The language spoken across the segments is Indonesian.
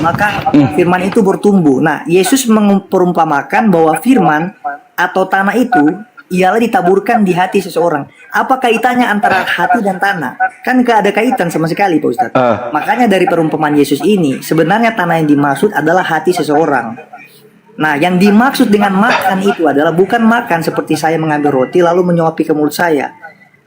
maka firman itu bertumbuh. Nah, Yesus memperumpamakan bahwa firman atau tanah itu ialah ditaburkan di hati seseorang. Apa kaitannya antara hati dan tanah? Kan gak ada kaitan sama sekali, Pak Ustadz. Makanya dari perumpamaan Yesus ini, sebenarnya tanah yang dimaksud adalah hati seseorang. Nah, yang dimaksud dengan makan itu adalah bukan makan seperti saya mengambil roti lalu menyuapi ke mulut saya.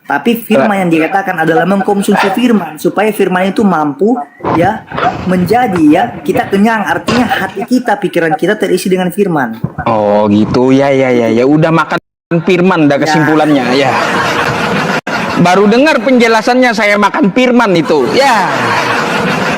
Tapi firman yang dikatakan adalah mengkonsumsi firman supaya firman itu mampu ya menjadi ya kita kenyang, artinya hati kita, pikiran kita terisi dengan firman. Oh gitu ya, udah makan firman dah kesimpulannya ya. Baru dengar penjelasannya saya makan firman itu ya.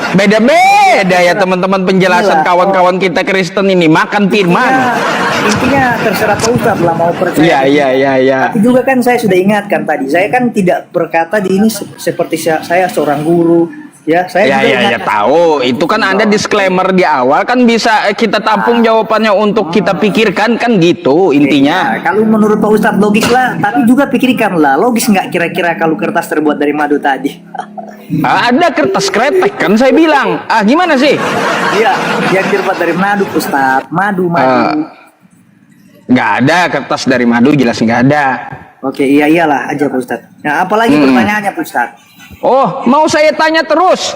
Beda-beda ya teman-teman penjelasan kawan-kawan kita Kristen ini makan firman. Intinya terserah Pak Ustadz lah mau percaya. Iya. Tapi juga kan saya sudah ingatkan tadi, saya kan tidak berkata di ini seperti saya seorang guru. Ya, saya tahu. Itu kan Anda disclaimer di awal kan bisa kita tampung jawabannya untuk kita pikirkan kan gitu intinya. Ya, kalau menurut Pak Ustadz logis lah, tapi juga pikirkanlah logis nggak kira-kira kalau kertas terbuat dari madu tadi? Ada kertas kretek kan saya bilang. Gimana sih? Iya, yang terbuat dari madu Ustadz, madu. Nggak ada kertas dari madu, jelas nggak ada. Oke, iyalah aja Pak Ustadz. Nah, apalagi pertanyaannya Pak Ustadz? Oh, mau saya tanya terus?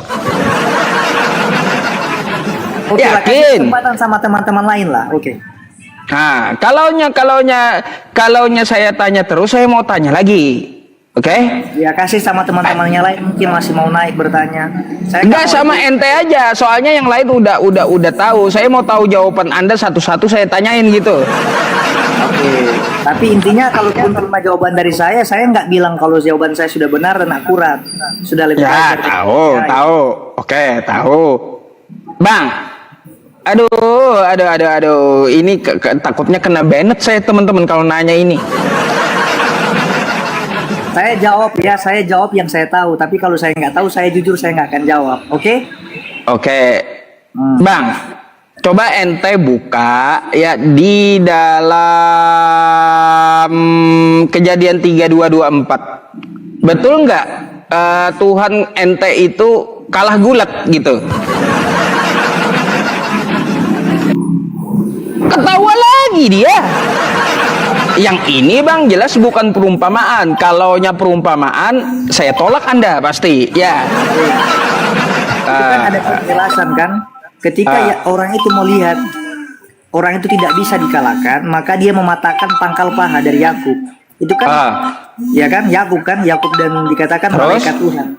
Oke, yakin? Kesempatan sama teman-teman lain lah. Oke. Nah, kalaunya saya tanya terus, saya mau tanya lagi. Oke? Ya kasih sama teman-temannya lain mungkin masih mau naik bertanya. Enggak sama ente aja, soalnya yang lain udah tahu. Saya mau tahu jawaban Anda satu-satu saya tanyain gitu. Oke. Tapi intinya kalau pun terima jawaban dari saya nggak bilang kalau jawaban saya sudah benar dan akurat. Sudah lebih ya, tahu. Oke, tahu. Bang. Aduh. Ini takutnya kena banned saya teman-teman kalau nanya ini. Saya jawab yang saya tahu. Tapi kalau saya nggak tahu, saya jujur saya nggak akan jawab. Oke? Bang, coba ente buka ya di dalam Kejadian 32:24. Betul nggak Tuhan ente itu kalah gulat gitu? Ketawa lagi dia. Yang ini bang jelas bukan perumpamaan. Kalaunya perumpamaan saya tolak Anda pasti ya. Itu kan ada penjelasan kan. Ketika orang itu melihat orang itu tidak bisa dikalahkan, maka dia mematahkan pangkal paha dari Yakub. Itu kan ya kan Yakub dan dikatakan malaikat Tuhan.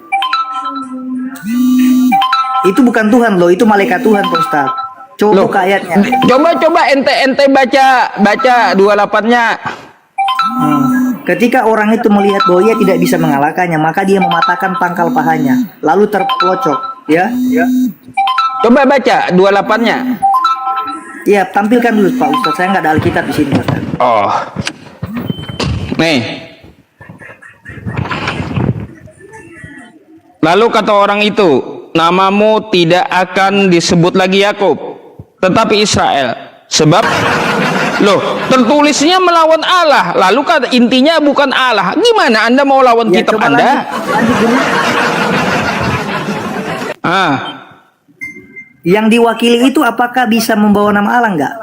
Itu bukan Tuhan loh, itu malaikat Tuhan Pak Ustaz. Coba buka ayatnya. Coba ente baca 28-nya. Ketika orang itu melihat bahwa ia tidak bisa mengalahkannya, maka dia mematahkan pangkal pahanya, lalu terpelocok, ya. Coba baca 28-nya. Iya, tampilkan dulu Pak Ustaz. Saya nggak ada Alkitab di sini, Ustaz. Oh. Nih. Lalu kata orang itu, namamu tidak akan disebut lagi Yakub, tetapi Israel, sebab tertulisnya melawan Allah. Lalu kan intinya bukan Allah. Gimana Anda mau lawan kitab Anda? Lanjut. Yang diwakili itu apakah bisa membawa nama Allah enggak?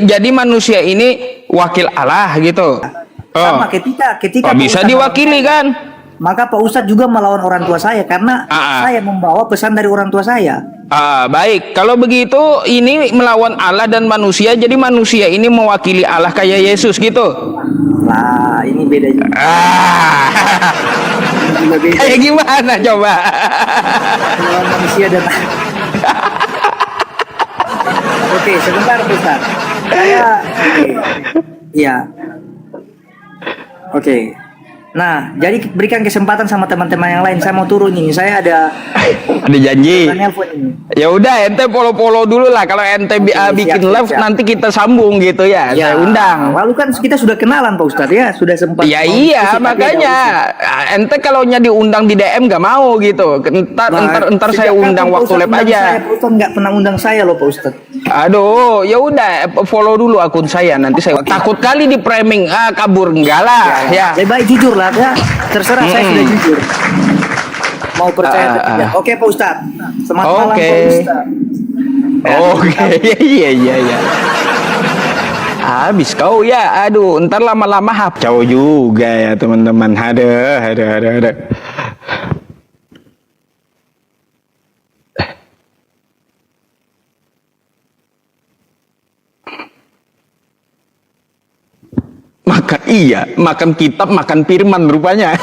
Jadi manusia ini wakil Allah gitu. Sama ketika bisa diwakili kan? Maka Pak Ustadz juga melawan orang tua saya karena saya membawa pesan dari orang tua saya. Baik, kalau begitu ini melawan Allah dan manusia, jadi manusia ini mewakili Allah kayak Yesus gitu. Nah, ini beda juga. Kayak gimana coba? Melawan manusia dan Oke, sebentar Pak Ustadz. Oke. Nah, jadi berikan kesempatan sama teman-teman yang lain. Saya mau turun ini. Saya ada janji. Ya udah, ente follow dulu lah. Kalau ente bikin live nanti kita sambung gitu ya. Saya undang. Lalu kan kita sudah kenalan Pak Ustadz ya, sudah sempat. Ya iya, makanya ente kalau diundang di DM nggak mau gitu. Ntar saya undang waktu live aja. Pak Ustadz nggak pernah undang saya loh Pak Ustadz. Aduh, ya udah follow dulu akun saya. Nanti saya takut kali di framing kabur enggak lah ya. Baik jujur lah ya, terserah saya sudah jujur. mau percaya atau tidak. Oke Pak Ustadz. Selamat malam Oke. Pak Ustadz. Oke, iya. Habis kau ya, aduh, ntar lama-lama hapcau juga ya teman-teman. Ada. Makan kitab, makan firman rupanya.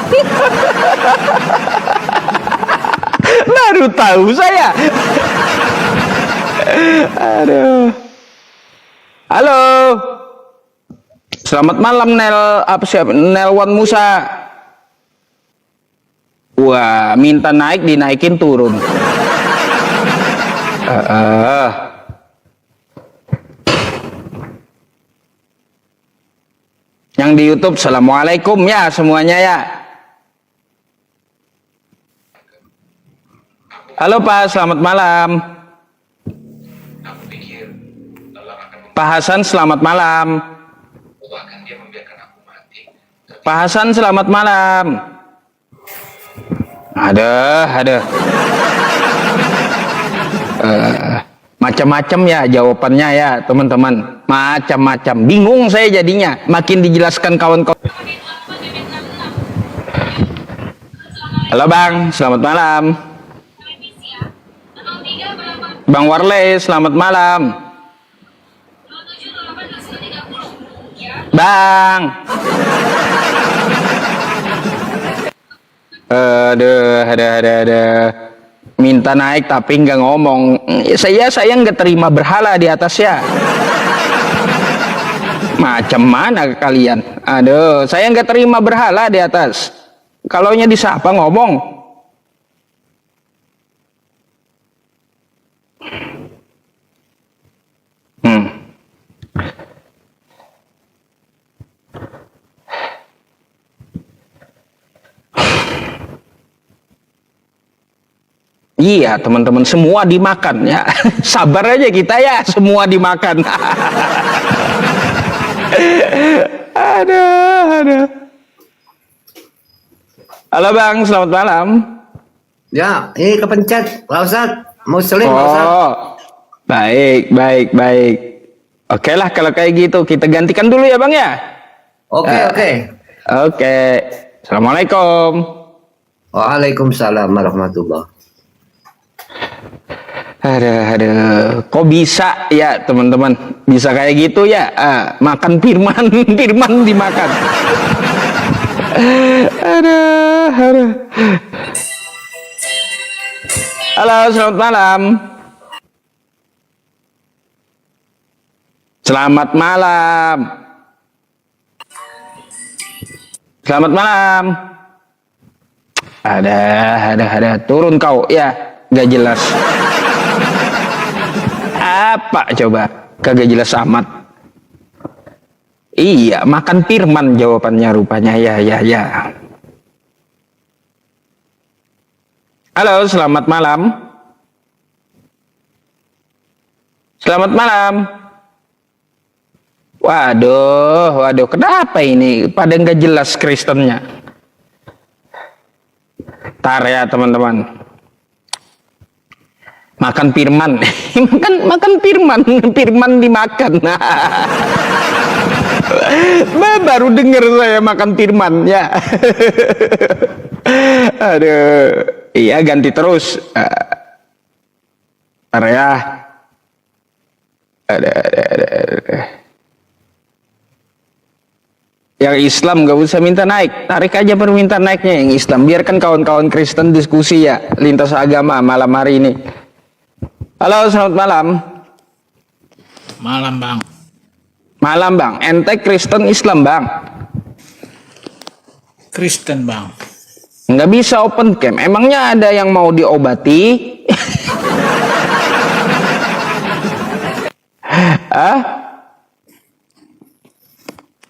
Baru tahu saya. Aduh. Halo. Selamat malam Nelwan Musa. Wah, minta naik dinaikin turun. Yang di YouTube, Assalamualaikum ya semuanya ya. Halo Pak, selamat malam. Pak Hasan, selamat malam. Pak Hasan, selamat malam. Ada. Macam-macam ya jawabannya ya teman-teman. Macam-macam. Bingung saya jadinya. Makin dijelaskan kawan-kawan. Halo Bang, selamat malam. Bang Warle, selamat malam. Bang. Ada. Minta naik tapi nggak ngomong. Saya nggak terima berhala di atas ya. Macam mana kalian? Aduh, saya nggak terima berhala di atas. Kalaunya disapa ngomong. Iya teman-teman, semua dimakan ya. Sabar aja kita ya, semua dimakan. Ada. Halo Bang, selamat malam. Ya, ini kepencet, Pak Ustadz. Mau seling, Pak Ustadz. Oh, baik. Oke lah kalau kayak gitu, kita gantikan dulu ya Bang ya. Oke. Oke. Assalamualaikum. Waalaikumsalam warahmatullahi. Ada. Kok bisa ya teman-teman? Bisa kayak gitu ya? Makan firman, firman dimakan. Ada. Halo, selamat malam. Selamat malam. Selamat malam. Ada. Turun kau ya, gak jelas. Apa coba? Kagak jelas amat. Iya, makan firman jawabannya rupanya. Ya. Halo, selamat malam. Selamat malam. Waduh, kenapa ini? Pada nggak jelas Kristennya. Tar ya teman-teman. Makan firman. makan firman dimakan. Baru dengar saya makan firman ya. Aduh, iya ganti terus. Tar ya. Ada. Yang Islam gak usah minta naik, tarik aja permintaan naiknya yang Islam. Biarkan kawan-kawan Kristen diskusi ya lintas agama malam hari ini. Halo, selamat malam. Malam Bang. Malam Bang, ente Kristen Islam Bang? Kristen Bang. Nggak bisa open camp, emangnya ada yang mau diobati?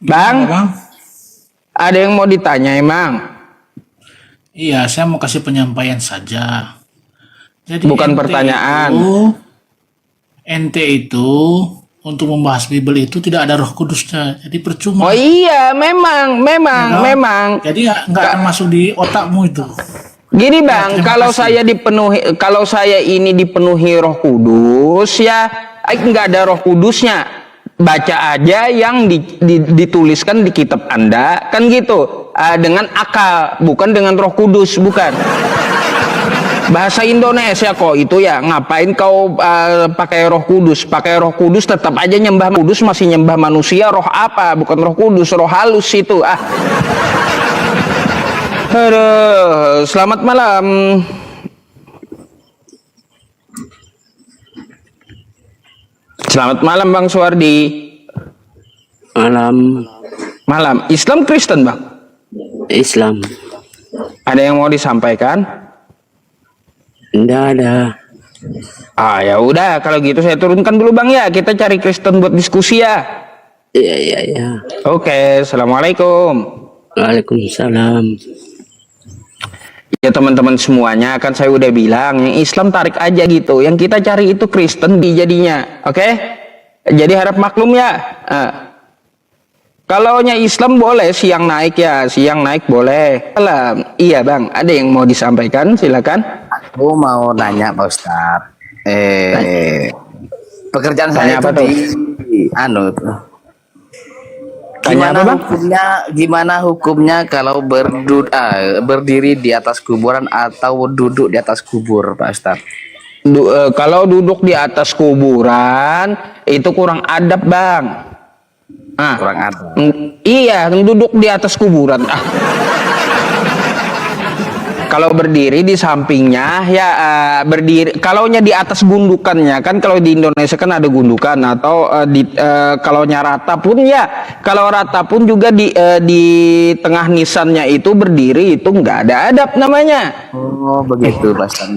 Bang? Bang? Ada yang mau ditanya emang? Iya, saya mau kasih penyampaian saja. Jadi Bukan pertanyaan. Ente itu untuk membahas Bible itu tidak ada Roh Kudusnya. Jadi percuma. Oh iya, memang. Jadi nggak akan masuk di otakmu itu. Gini bang, terima kalau kasih. saya dipenuhi, kalau saya ini dipenuhi Roh Kudus ya, nggak ada Roh Kudusnya. Baca aja yang dituliskan di kitab Anda, kan gitu. Dengan akal, bukan dengan Roh Kudus, bukan. Bahasa Indonesia kok itu ya, ngapain kau pakai Roh Kudus? Pakai Roh Kudus tetap aja nyembah Kudus, masih nyembah manusia. Roh apa? Bukan Roh Kudus, roh halus itu. Aduh, selamat malam. Selamat malam Bang Suwardi. Malam. Malam. Islam Kristen Bang? Islam. Ada yang mau disampaikan? Enggak ada. Ya udah, kalau gitu saya turunkan dulu Bang ya. Kita cari Kristen buat diskusi ya. Iya, iya, iya. Oke, assalamualaikum. Waalaikumsalam. Ya teman-teman semuanya, kan saya udah bilang yang Islam tarik aja gitu, yang kita cari itu Kristen di jadinya, oke? Jadi harap maklum ya. Kalau nya Islam boleh siang naik ya, siang naik boleh. Iya bang, ada yang mau disampaikan, silakan. Aku mau nanya Pak Ustaz. Pekerjaan Tanya saya apa itu tuh? Tanya apa, Bang? Gimana hukumnya kalau berdiri di atas kuburan atau duduk di atas kubur, Pak Ustaz? Kalau duduk di atas kuburan itu kurang adab bang. Kurang adab. Iya, duduk di atas kuburan. Kalau berdiri di sampingnya ya berdiri. Kalaunya di atas gundukannya kan, kalau di Indonesia kan ada gundukan, atau kalau rata pun ya, kalau rata pun juga di tengah nisannya itu berdiri, itu nggak ada adab namanya. Oh begitu Pak Ustaz.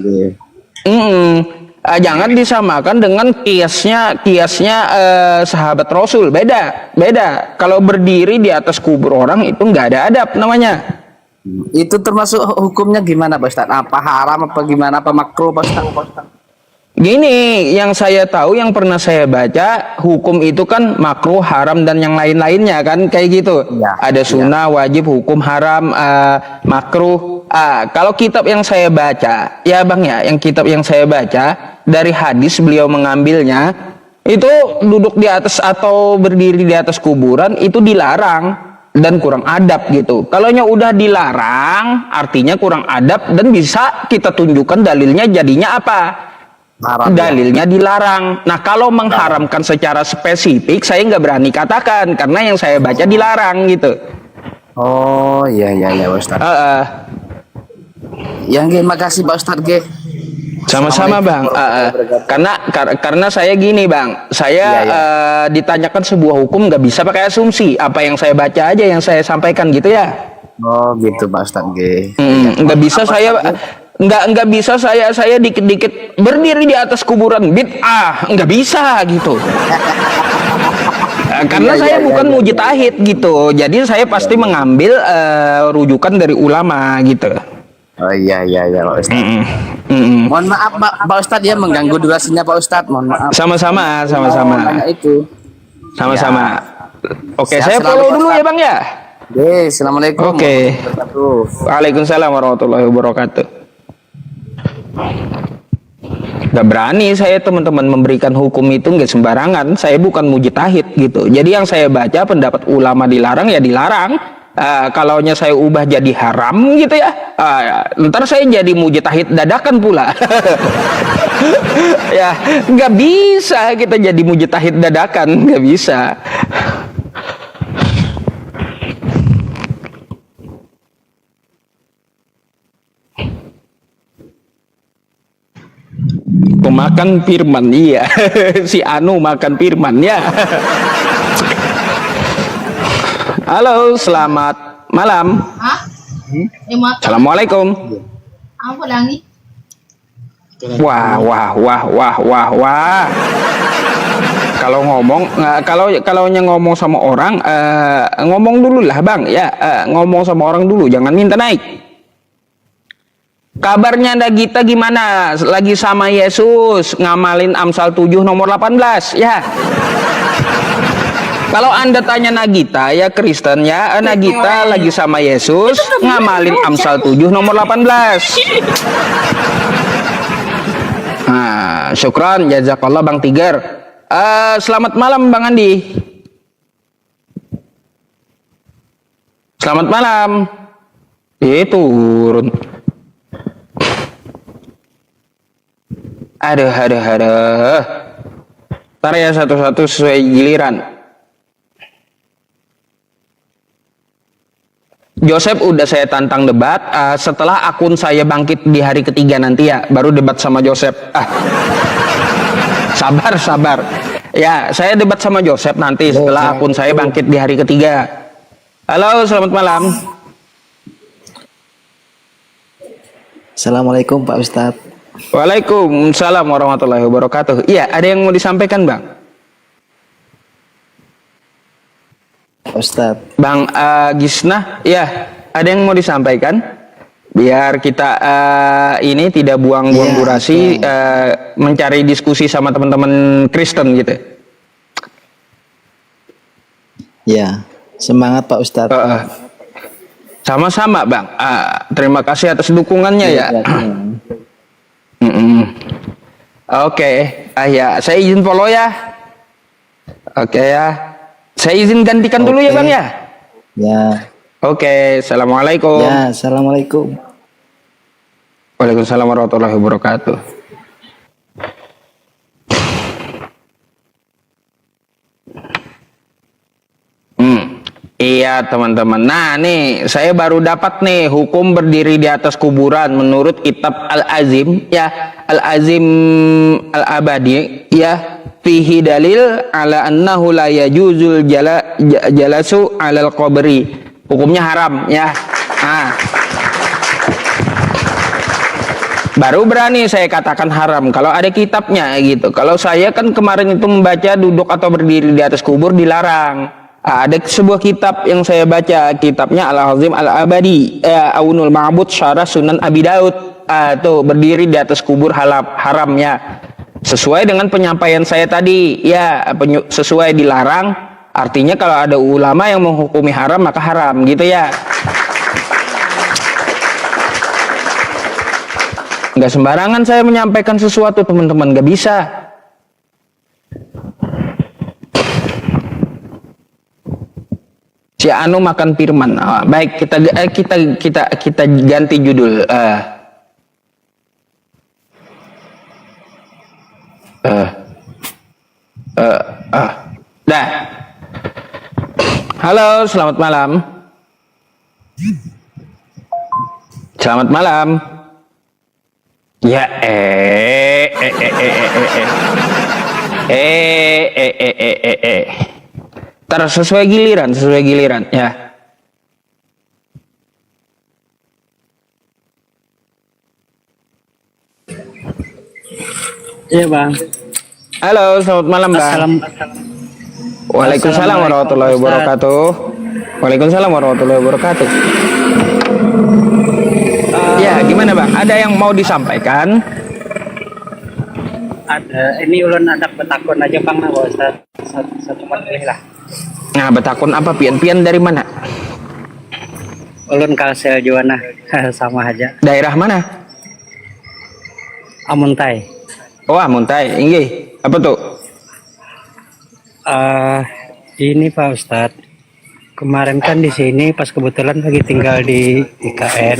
Jangan disamakan dengan kiasnya sahabat Rasul, beda. Kalau berdiri di atas kubur orang itu nggak ada adab namanya. Itu termasuk hukumnya gimana Pak Ustaz? Apa haram apa gimana, apa makruh Pak Ustaz? Gini, yang saya tahu, yang pernah saya baca, hukum itu kan makruh, haram, dan yang lain-lainnya kan, kayak gitu. Ya, Ada sunnah, wajib, hukum, haram, makruh. Kalau kitab yang saya baca, ya bang ya, yang kitab yang saya baca, dari hadis beliau mengambilnya, itu duduk di atas atau berdiri di atas kuburan, itu dilarang. Dan kurang adab gitu. Kalau udah dilarang, artinya kurang adab, dan bisa kita tunjukkan dalilnya jadinya apa? Haram, Dalilnya dilarang. Nah kalau mengharamkan secara spesifik saya nggak berani katakan, karena yang saya baca dilarang gitu. Oh iya Pak Ustaz. Yang makasih Pak Ustaz ge. Sama-sama bang. Karena saya gini bang, saya ditanyakan sebuah hukum nggak bisa pakai asumsi. Apa yang saya baca aja yang saya sampaikan gitu ya. Oh gitu Pak Ustaz ge. Nggak bisa nggak bisa saya dikit-dikit berdiri di atas kuburan bid'ah, nggak bisa gitu. Karena saya bukan mujtahid gitu, jadi saya pasti mengambil rujukan dari ulama gitu. Oh iya Pak Ustaz. Mohon maaf Pak Ustaz ya, mengganggu durasinya Pak Ustaz. Mohon maaf. Sama-sama. Nanya itu. Sama-sama. Oke, Sehat saya selalu, follow Pak dulu Ustaz. ya bang ya. Assalamualaikum. Oke. warahmatullahi wabarakatuh. Waalaikumsalam warahmatullahi wabarakatuh. Gak berani saya teman-teman memberikan hukum itu nggak sembarangan. Saya bukan mujtahid gitu. Jadi yang saya baca pendapat ulama dilarang ya dilarang. Kalaunya saya ubah jadi haram gitu ya, ntar saya jadi mujtahid dadakan pula. Ya nggak bisa kita jadi mujtahid dadakan, nggak bisa. Pemakan firman, iya. Si Anu makan firman ya. Halo, selamat malam. Hah? Assalamualaikum. Apa lagi? Wah. Kalau ngomong sama orang, ngomong dulu lah bang ya, ngomong sama orang dulu, jangan minta naik. Kabarnya Anda Gita gimana? Lagi sama Yesus ngamalin Amsal 7 nomor 18 ya. Kalau Anda tanya Nagita ya Kristen ya, Nagita lagi sama Yesus ngamalin Amsal 7 nomor 18. Nah, syukran jazakallah Bang Tiger. Selamat malam Bang Andi. Selamat malam. Turun. Aduh. Ntar ya satu-satu sesuai giliran. Joseph udah saya tantang debat. Setelah akun saya bangkit di hari ketiga nanti ya, baru debat sama Joseph. Sabar. Ya, saya debat sama Joseph nanti setelah akun saya bangkit di hari ketiga. Halo, selamat malam. Assalamualaikum Pak Ustadz. Waalaikumsalam warahmatullahi wabarakatuh. Iya, ada yang mau disampaikan Bang? Pak Ustadz. Bang Gisnah, ya, ada yang mau disampaikan? Biar kita ini tidak buang-buang durasi mencari diskusi sama teman-teman Kristen gitu. Ya, semangat Pak Ustadz. Sama-sama Bang. Terima kasih atas dukungannya ya. Oke, ya saya izin follow ya. Oke ya, saya izin gantikan dulu ya Bang ya. Ya. Oke, assalamualaikum. Ya, assalamualaikum. Waalaikumsalam warahmatullahi wabarakatuh. Iya teman-teman. Nah nih saya baru dapat nih hukum berdiri di atas kuburan menurut kitab Al-Azim ya, Al-Azim Al-Abadi ya, fihi dalil ala annahu la yajuzul jalasu alal qabri. Hukumnya haram ya. Nah, baru berani saya katakan haram kalau ada kitabnya gitu. Kalau saya kan kemarin itu membaca duduk atau berdiri di atas kubur dilarang. Ada sebuah kitab yang saya baca, kitabnya Al-Azim Al-Abadi, Aunul Ma'bud Syarah Sunan Abi Daud. Tuh berdiri di atas kubur haramnya. Sesuai dengan penyampaian saya tadi, ya sesuai dilarang. Artinya kalau ada ulama yang menghukumi haram maka haram, gitu ya. Nggak sembarangan saya menyampaikan sesuatu teman-teman, nggak bisa. Si Anu makan firman. Baik, kita ganti judul. Dah. Halo, selamat malam. Selamat malam. Ya, sesuai giliran ya. Iya Bang. Halo, selamat malam Bang. Waalaikumsalam warahmatullahi wabarakatuh. Waalaikumsalam warahmatullahi wabarakatuh. Ya, gimana Bang? Ada yang mau disampaikan? Ada, ini ulun ada betakun aja Bang, nah satu pilih lah. Nah, betakun apa? Pian-pian dari mana? Ulun Kalsel Juwana, sama aja. Daerah mana? Amuntai. Oh, Amuntai. Inggih. Apa tuh? Ini Pak Ustadz, kemarin kan di sini pas kebetulan lagi tinggal di IKN.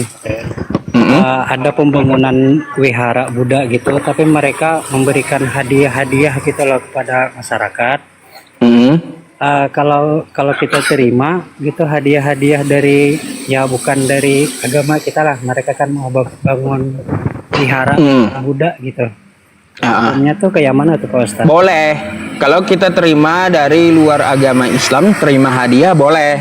Ada pembangunan wihara Buddha gitu, tapi mereka memberikan hadiah-hadiah gitu loh kepada masyarakat. Kalau kita terima gitu hadiah-hadiah dari, ya bukan dari agama kita lah, mereka kan mau bangun wihara Buddha gitu. Hukumnya tuh kayak mana tuh Pak Ustadz? Boleh. Kalau kita terima dari luar agama Islam, terima hadiah boleh.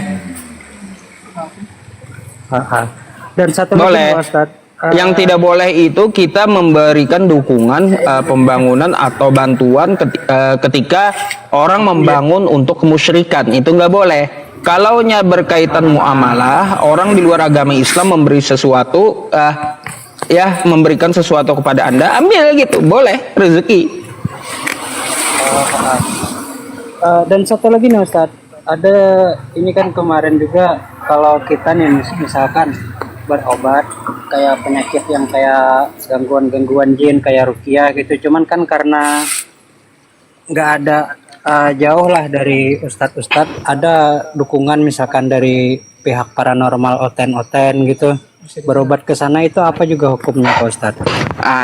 Dan satu boleh. lagi Pak Ustadz, yang tidak boleh itu kita memberikan dukungan pembangunan atau bantuan ketika orang membangun untuk kemusyrikan, itu nggak boleh. Kalaunya berkaitan muamalah, orang di luar agama Islam memberi sesuatu, ya memberikan sesuatu kepada Anda, ambil gitu, boleh, rezeki. Dan satu lagi nih Ustadz, ada ini kan kemarin juga kalau kita nih misalkan berobat kayak penyakit yang kayak gangguan-gangguan jin kayak rukiah gitu, cuman kan karena nggak ada jauh lah dari ustadz-ustadz, ada dukungan misalkan dari pihak paranormal oten-oten gitu, berobat ke sana itu apa juga hukumnya Pak Ustadz?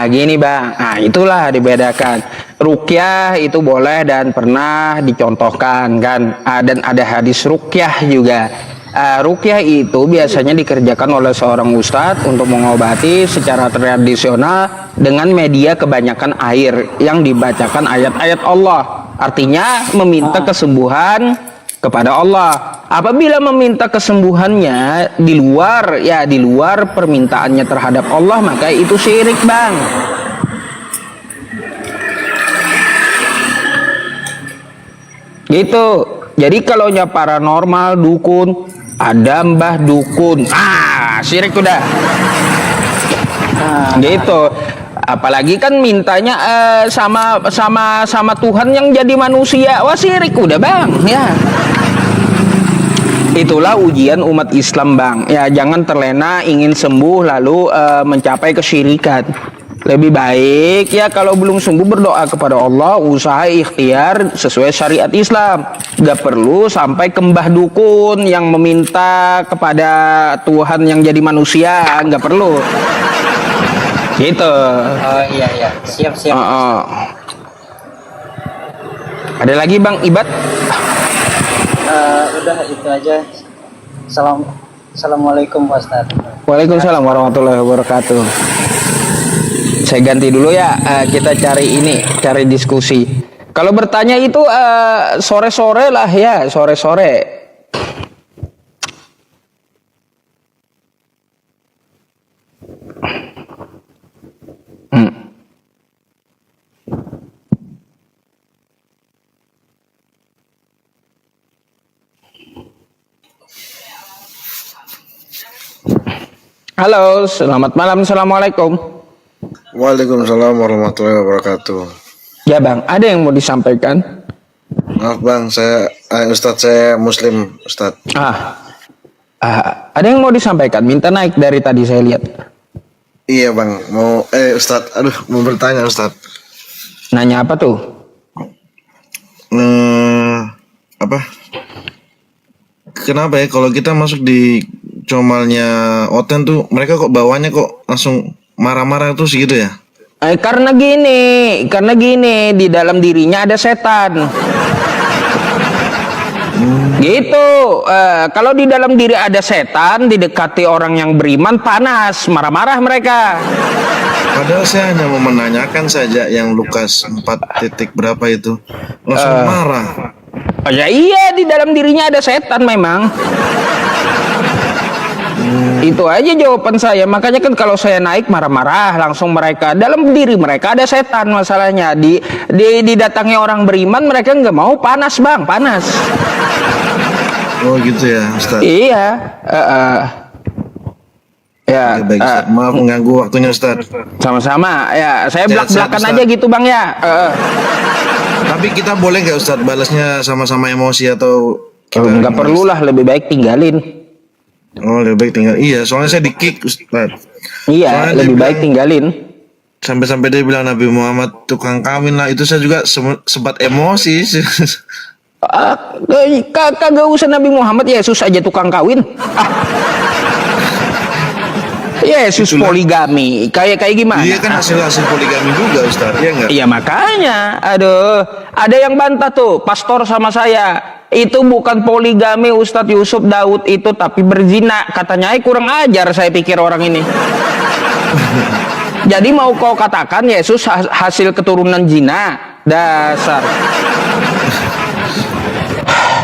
Gini bang, itulah dibedakan. Rukyah itu boleh dan pernah dicontohkan kan, dan ada hadis rukyah juga. Rukyah itu biasanya dikerjakan oleh seorang ustadz untuk mengobati secara tradisional dengan media kebanyakan air yang dibacakan ayat-ayat Allah. Artinya meminta kesembuhan kepada Allah. Apabila meminta kesembuhannya di luar permintaannya terhadap Allah, maka itu syirik bang. Gitu. Jadi kalau paranormal, dukun, ada mbah dukun, syirik udah. Gitu. Apalagi kan mintanya sama Tuhan yang jadi manusia, wah syirik udah bang, ya. Itulah ujian umat Islam bang, ya jangan terlena ingin sembuh lalu mencapai kesyirikan. Lebih baik ya kalau belum sembuh berdoa kepada Allah, usaha ikhtiar sesuai syariat Islam. Gak perlu sampai ke mbah dukun yang meminta kepada Tuhan yang jadi manusia, gak perlu. Gitu. Iya, siap. Ada lagi bang Ibad? Udah itu aja. Assalamualaikum Pak Ustadz. Waalaikumsalam warahmatullahi wabarakatuh. Saya ganti dulu ya, kita cari diskusi. Kalau bertanya itu sore-sore lah ya, sore-sore. Halo, selamat malam, assalamualaikum. Waalaikumsalam warahmatullahi wabarakatuh. Ya bang, ada yang mau disampaikan? Maaf bang, Ustadz saya Muslim Ustadz. Ada yang mau disampaikan? Minta naik dari tadi saya lihat. Iya bang, Ustadz, mau bertanya Ustadz. Nanya apa tuh? Apa? Kenapa ya kalau kita masuk di comalnya Oten tuh mereka kok bawahnya kok langsung marah-marah terus gitu ya? Karena gini, di dalam dirinya ada setan. Gitu. Kalau di dalam diri ada setan, didekati orang yang beriman panas, marah-marah mereka. Padahal saya hanya mau menanyakan saja yang Lukas 4 titik berapa itu langsung marah. Ya iya, di dalam dirinya ada setan memang. Itu aja jawaban saya. Makanya kan kalau saya naik marah-marah langsung mereka, dalam diri mereka ada setan masalahnya. Didatangi orang beriman mereka nggak mau, panas bang, panas. Oh gitu ya Ustaz. Iya. Ya, baik, Ustaz. Maaf mengganggu waktunya Ustaz. Sama-sama. Ya, saya belak-belakan Ustaz. aja gitu bang ya. Tapi kita boleh nggak Ustaz balasnya sama-sama emosi atau nggak perlulah, lebih baik tinggalin. Oh lebih baik tinggal. Iya, soalnya saya di-kick Ustaz. Iya, Soalnya lebih dia baik tinggalin. Sampai-sampai dia bilang Nabi Muhammad tukang kawin lah. Itu saya juga sempat emosi. Kagak usah Nabi Muhammad, Yesus aja tukang kawin. Yesus poligami, kayak gimana? Iya kan hasil poligami juga Ustaz, ya enggak? Iya makanya, aduh, ada yang bantah tuh, pastor sama saya, itu bukan poligami Ustadz Yusuf Daud itu, tapi berzina, katanya. Kurang ajar saya pikir orang ini. Jadi mau kau katakan Yesus hasil keturunan zina, dasar.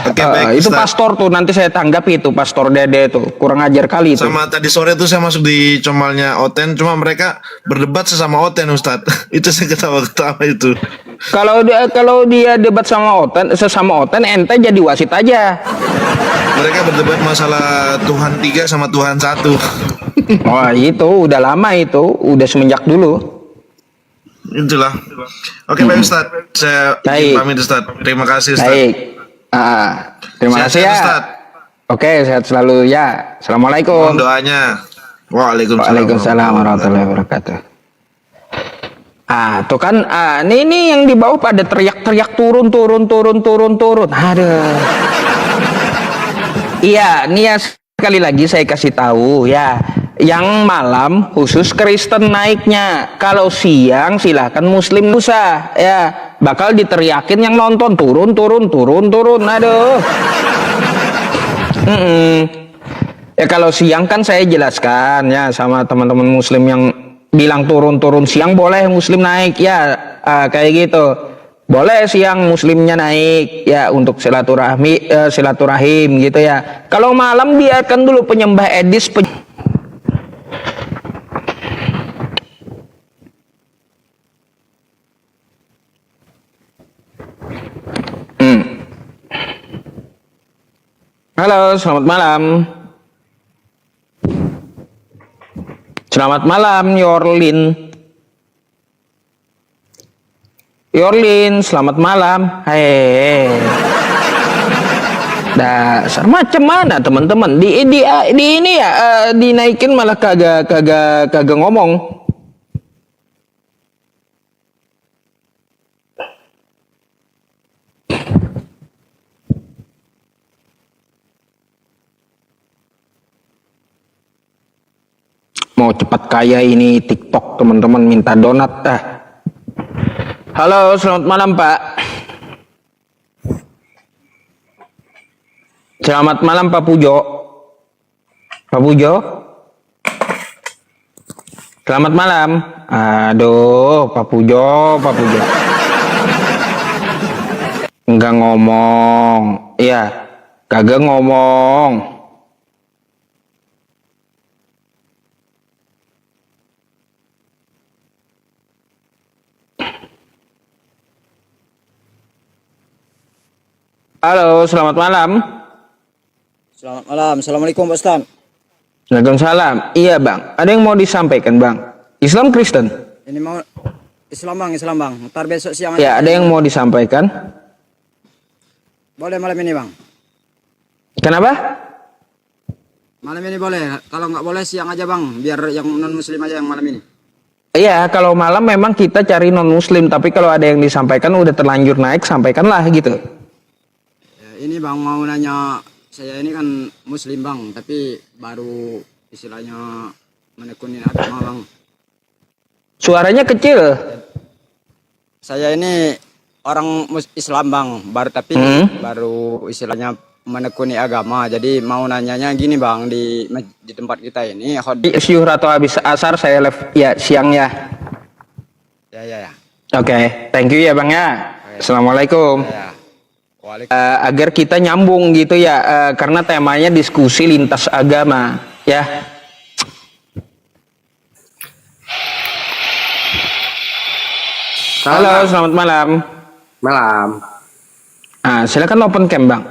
Oke, baik, itu Ustaz. pastor tuh, nanti saya tanggapi itu pastor Dede tuh, kurang ajar kali itu. Sama tadi sore tuh saya masuk di comalnya Oten, cuma mereka berdebat sesama Oten Ustadz. Itu saya ketawa-ketawa itu. Kalau dia debat sesama Oten, ente jadi wasit aja. Mereka berdebat masalah Tuhan 3 sama Tuhan 1. Wah itu udah lama itu, udah semenjak dulu. itulah. Oke, Pak Ustadz, saya Baik. pamit Ustadz. Terima kasih Ustadz. Baik. Terima kasih Sehat-sehat, ya. Ustadz. Oke, sehat selalu ya. Assalamualaikum. Mohon doanya. Waalaikumsalam. Waalaikumsalam warahmatullahi wabarakatuh. Tuh kan, ini yang di bawah pada teriak-teriak turun. Aduh. Iya, nih ya sekali lagi saya kasih tahu ya. Yang malam khusus Kristen naiknya. Kalau siang silahkan Muslim usah ya. Bakal diteriakin yang nonton turun. Aduh. Ya kalau siang kan saya jelaskan ya sama teman-teman Muslim yang bilang turun siang boleh Muslim naik ya, kayak gitu. Boleh siang Muslimnya naik ya untuk silaturahim gitu ya. Kalau malam biarkan dulu penyembah Edis. Halo, selamat malam. Selamat malam, Yorlin, selamat malam. Hei. Dasar macam mana teman-teman? Di ini ya dinaikin malah kagak ngomong. Mau cepat kaya ini TikTok teman-teman minta donat Halo, selamat malam Pak. Selamat malam Pak Pujo. Selamat malam. Aduh, Pak Pujo. Enggak ngomong. Iya, kagak ngomong. Halo, selamat malam. Selamat malam. Assalamualaikum Pak Ustaz. Waalaikumsalam. Iya Bang, ada yang mau disampaikan Bang? Islam Kristen? Ini mau Islam Bang. Ntar besok siang Ya, ada yang mau disampaikan? Boleh malam ini Bang? Kenapa? Malam ini boleh. Kalau nggak boleh siang aja Bang. Biar yang non Muslim aja yang malam ini. Iya, kalau malam memang kita cari non Muslim, tapi kalau ada yang disampaikan udah terlanjur naik, sampaikanlah gitu. Ini Bang mau nanya, saya ini kan Muslim Bang, tapi baru istilahnya menekuni agama Bang. Suaranya kecil. Saya ini orang Islam Bang, baru istilahnya menekuni agama. Jadi mau nanyanya gini Bang, di tempat kita ini. Syuhur atau habis asar saya live ya siang ya. Ya. Oke, thank you ya Bang ya. Assalamualaikum. Ya. Agar kita nyambung gitu ya, karena temanya diskusi lintas agama ya. Halo, selamat malam. Malam. Silakan open cam Bang.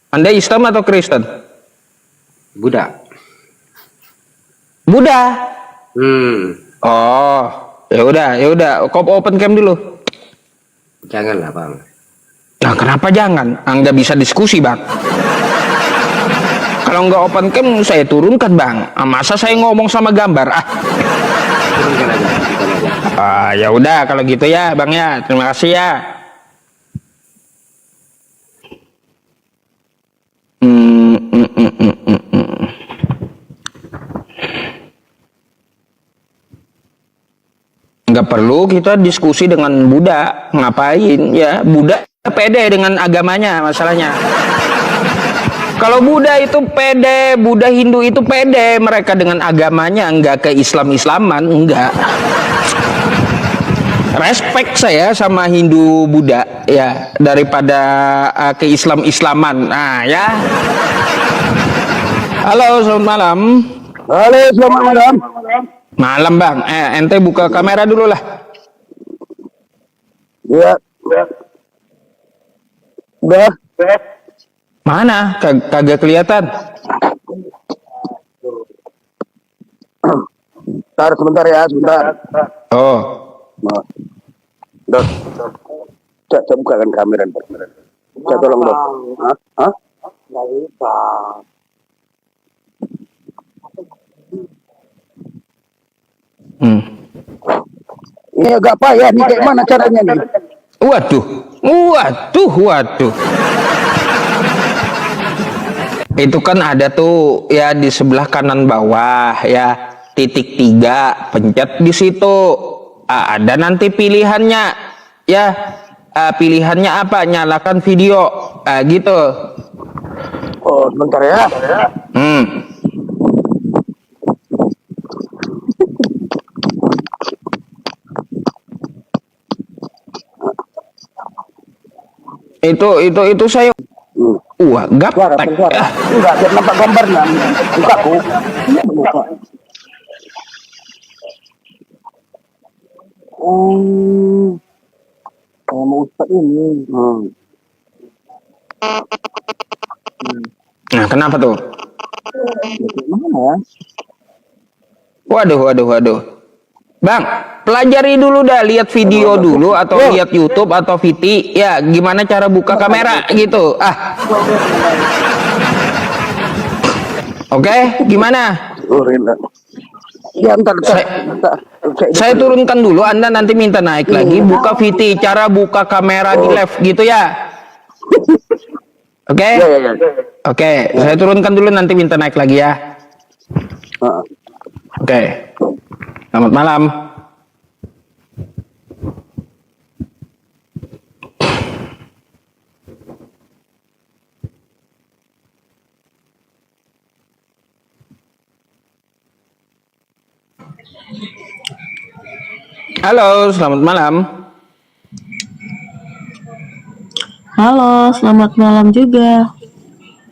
Anda Islam atau Kristen? Buddha. Oh, ya udah. Kop open cam dulu. Janganlah Bang. Nah, kenapa jangan? Nggak bisa diskusi Bang. Kalau nggak open cam saya turunkan Bang. Masa saya ngomong sama gambar? Turunkan aja. Ya udah kalau gitu ya Bang ya. Terima kasih ya. Nggak perlu kita diskusi dengan Buddha. Ngapain ya? Buddha pede dengan agamanya masalahnya. Kalau Buddha itu pede, Buddha Hindu itu pede mereka dengan agamanya, enggak ke Islam-Islaman, enggak. Respect saya sama Hindu Buddha ya daripada ke Islam-Islaman. Nah ya. Halo, selamat malam. Halo, selamat malam. Malam Bang. Ente buka kamera dulu lah. Ya. Udah. Mana? Kagak kelihatan. Sebentar ya, sebentar. Oh. Saya bukakan kamera. Saya tolong dong. Hah? Ini agak payah nih, kayak mana caranya nih? Waduh. Itu kan ada tuh ya di sebelah kanan bawah ya, titik 3, pencet di situ. Ada nanti pilihannya ya. Pilihannya apa? Nyalakan video. Gitu. Oh, bentar ya. Itu saya gaptek. Enggak, biar nampak gambarnya. Buka Bu. Buka. Mau Ustaz ini. Nah, kenapa tuh? Mana ya? Waduh. Bang, pelajari dulu dah, lihat video dulu atau lihat YouTube atau VT ya, gimana cara buka kamera gitu. Oke, gimana? Ya, bentar. Saya turunkan dulu, Anda nanti minta naik lagi, buka VT, cara buka kamera di live gitu ya. Oke? Oke, saya turunkan dulu, nanti minta naik lagi ya. Oke. Selamat malam. Halo, selamat malam. Halo, selamat malam juga.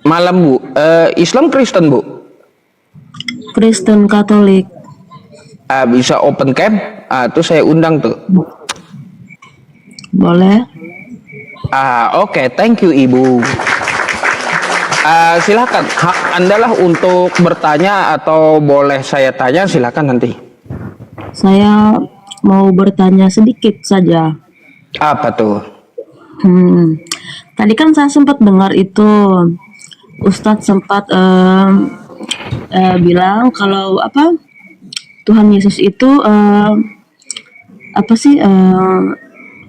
Malam Bu, Islam Kristen Bu? Kristen Katolik. Bisa open cam? Tuh saya undang tuh. Boleh. Oke, thank you Ibu. Silakan, hak Anda lah untuk bertanya atau boleh saya tanya, silakan nanti. Saya mau bertanya sedikit saja. Apa tuh? Tadi kan saya sempat dengar itu Ustadz sempat bilang kalau Tuhan Yesus itu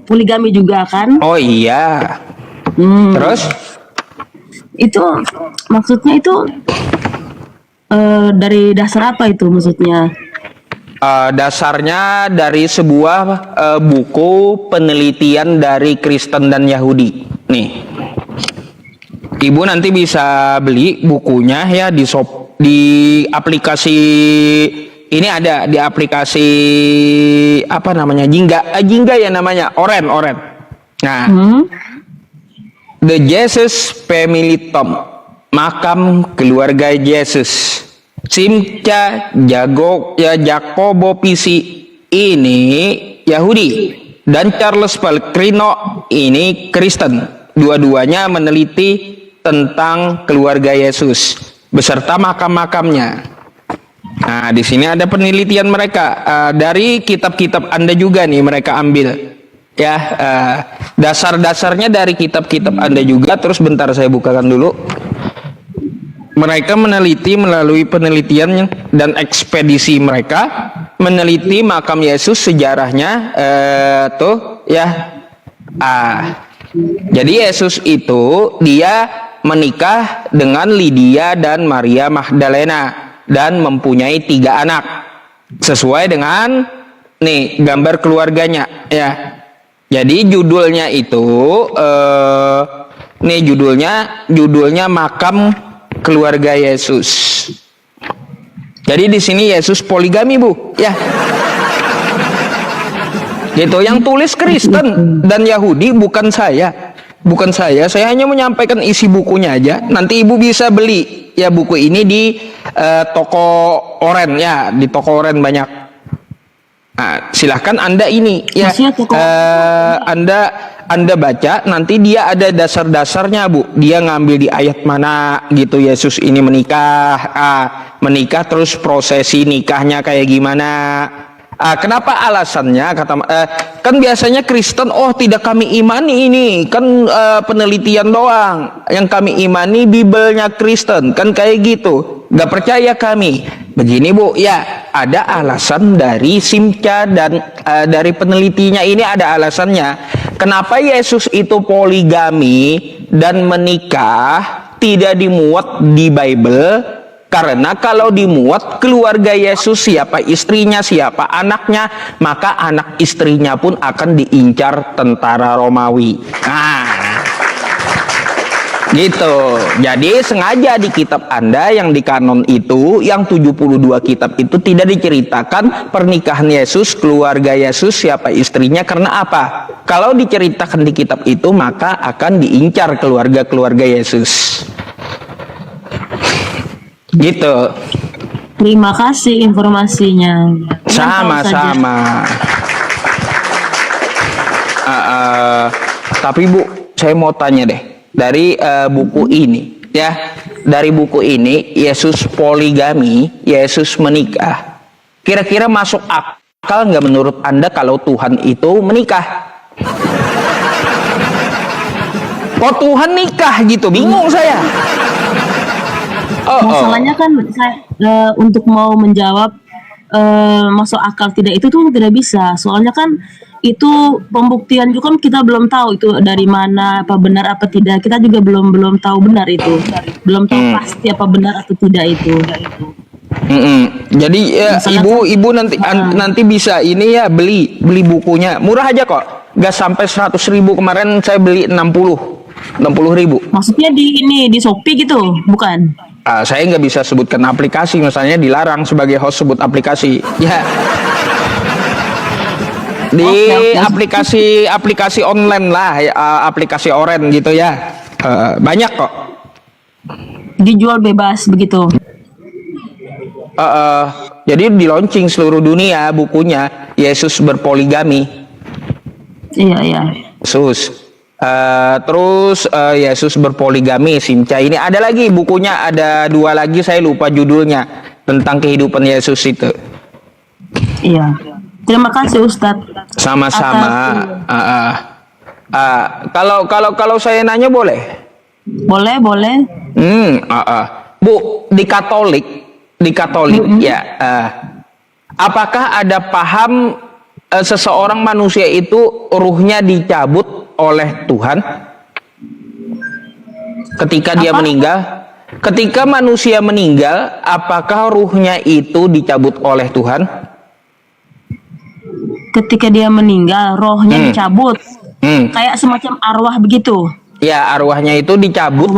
poligami juga kan? Oh iya. Terus? Itu maksudnya itu dari dasar apa itu maksudnya? Dasarnya dari sebuah buku penelitian dari Kristen dan Yahudi. Nih, Ibu nanti bisa beli bukunya ya di aplikasi ini, ada di aplikasi apa namanya, Jingga ya namanya, Oren. Nah, The Jesus Family Tomb, makam keluarga Yesus. Simca Jacobo Pisi ini Yahudi dan Charles Pellegrino ini Kristen. Dua-duanya meneliti tentang keluarga Yesus beserta makam-makamnya. Nah, di sini ada penelitian mereka dari kitab-kitab Anda juga nih mereka ambil. Ya, dasar-dasarnya dari kitab-kitab Anda juga. Terus bentar saya bukakan dulu. Mereka meneliti melalui penelitian dan ekspedisi mereka, meneliti makam Yesus, sejarahnya tuh ya. Jadi Yesus itu dia menikah dengan Lydia dan Maria Magdalena dan mempunyai 3 anak sesuai dengan nih gambar keluarganya ya. Jadi judulnya itu nih judulnya makam keluarga Yesus. Jadi di sini Yesus poligami Bu ya. Gitu, yang tulis Kristen dan Yahudi bukan saya. Saya hanya menyampaikan isi bukunya aja. Nanti Ibu bisa beli ya buku ini di toko Oren ya, di toko Oren banyak. Nah, silahkan Anda ini ya, Anda baca, nanti dia ada dasar-dasarnya Bu. Dia ngambil di ayat mana gitu, Yesus ini menikah terus prosesi nikahnya kayak gimana. Kenapa alasannya? Kan biasanya Kristen, oh tidak kami imani ini, kan penelitian doang. Yang kami imani Bibelnya Kristen, kan kayak gitu. Gak percaya kami. Begini Bu, ya ada alasan dari Simca dan dari penelitinya ini ada alasannya. Kenapa Yesus itu poligami dan menikah tidak dimuat di Bible? Karena kalau dimuat keluarga Yesus, siapa istrinya, siapa anaknya, maka anak istrinya pun akan diincar tentara Romawi. Nah, gitu. Jadi sengaja di kitab Anda yang di kanon itu, yang 72 kitab itu tidak diceritakan pernikahan Yesus, keluarga Yesus, siapa istrinya, karena apa? Kalau diceritakan di kitab itu, maka akan diincar keluarga-keluarga Yesus. Gitu. Terima kasih informasinya. Sama-sama. Tapi Bu, saya mau tanya deh, dari buku ini, ya, dari buku ini Yesus poligami, Yesus menikah. Kira-kira masuk akal nggak menurut Anda kalau Tuhan itu menikah? Kok Tuhan nikah gitu? Bingung saya. Masalahnya kan untuk mau menjawab masuk akal tidak itu tuh tidak bisa. Soalnya kan itu pembuktian juga kan kita belum tahu itu dari mana, apa benar apa tidak. Kita juga belum tahu benar itu. Belum tahu pasti apa benar atau tidak itu. Jadi ya, ibu nanti bisa ini ya beli bukunya. Murah aja kok. Gak sampai 100.000, kemarin saya beli 60.000. Maksudnya di Shopee gitu, bukan? Saya nggak bisa sebutkan aplikasi, misalnya dilarang sebagai host sebut aplikasi. Ya. Di aplikasi online lah, aplikasi oren gitu ya. Banyak kok. Dijual bebas begitu. Jadi di launching seluruh dunia bukunya Yesus berpoligami. Iya. Yesus. Terus Yesus berpoligami, Simca ini ada lagi bukunya, ada 2 lagi saya lupa judulnya tentang kehidupan Yesus itu. Iya. Terima kasih Ustadz. Sama-sama. Kalau saya nanya boleh? Boleh. Bu, di Katolik ya. Apakah ada paham seseorang manusia itu ruhnya dicabut oleh Tuhan ketika dia meninggal? Ketika manusia meninggal, apakah ruhnya itu dicabut oleh Tuhan? Ketika dia meninggal, rohnya dicabut. Kayak semacam arwah begitu. Ya, arwahnya itu dicabut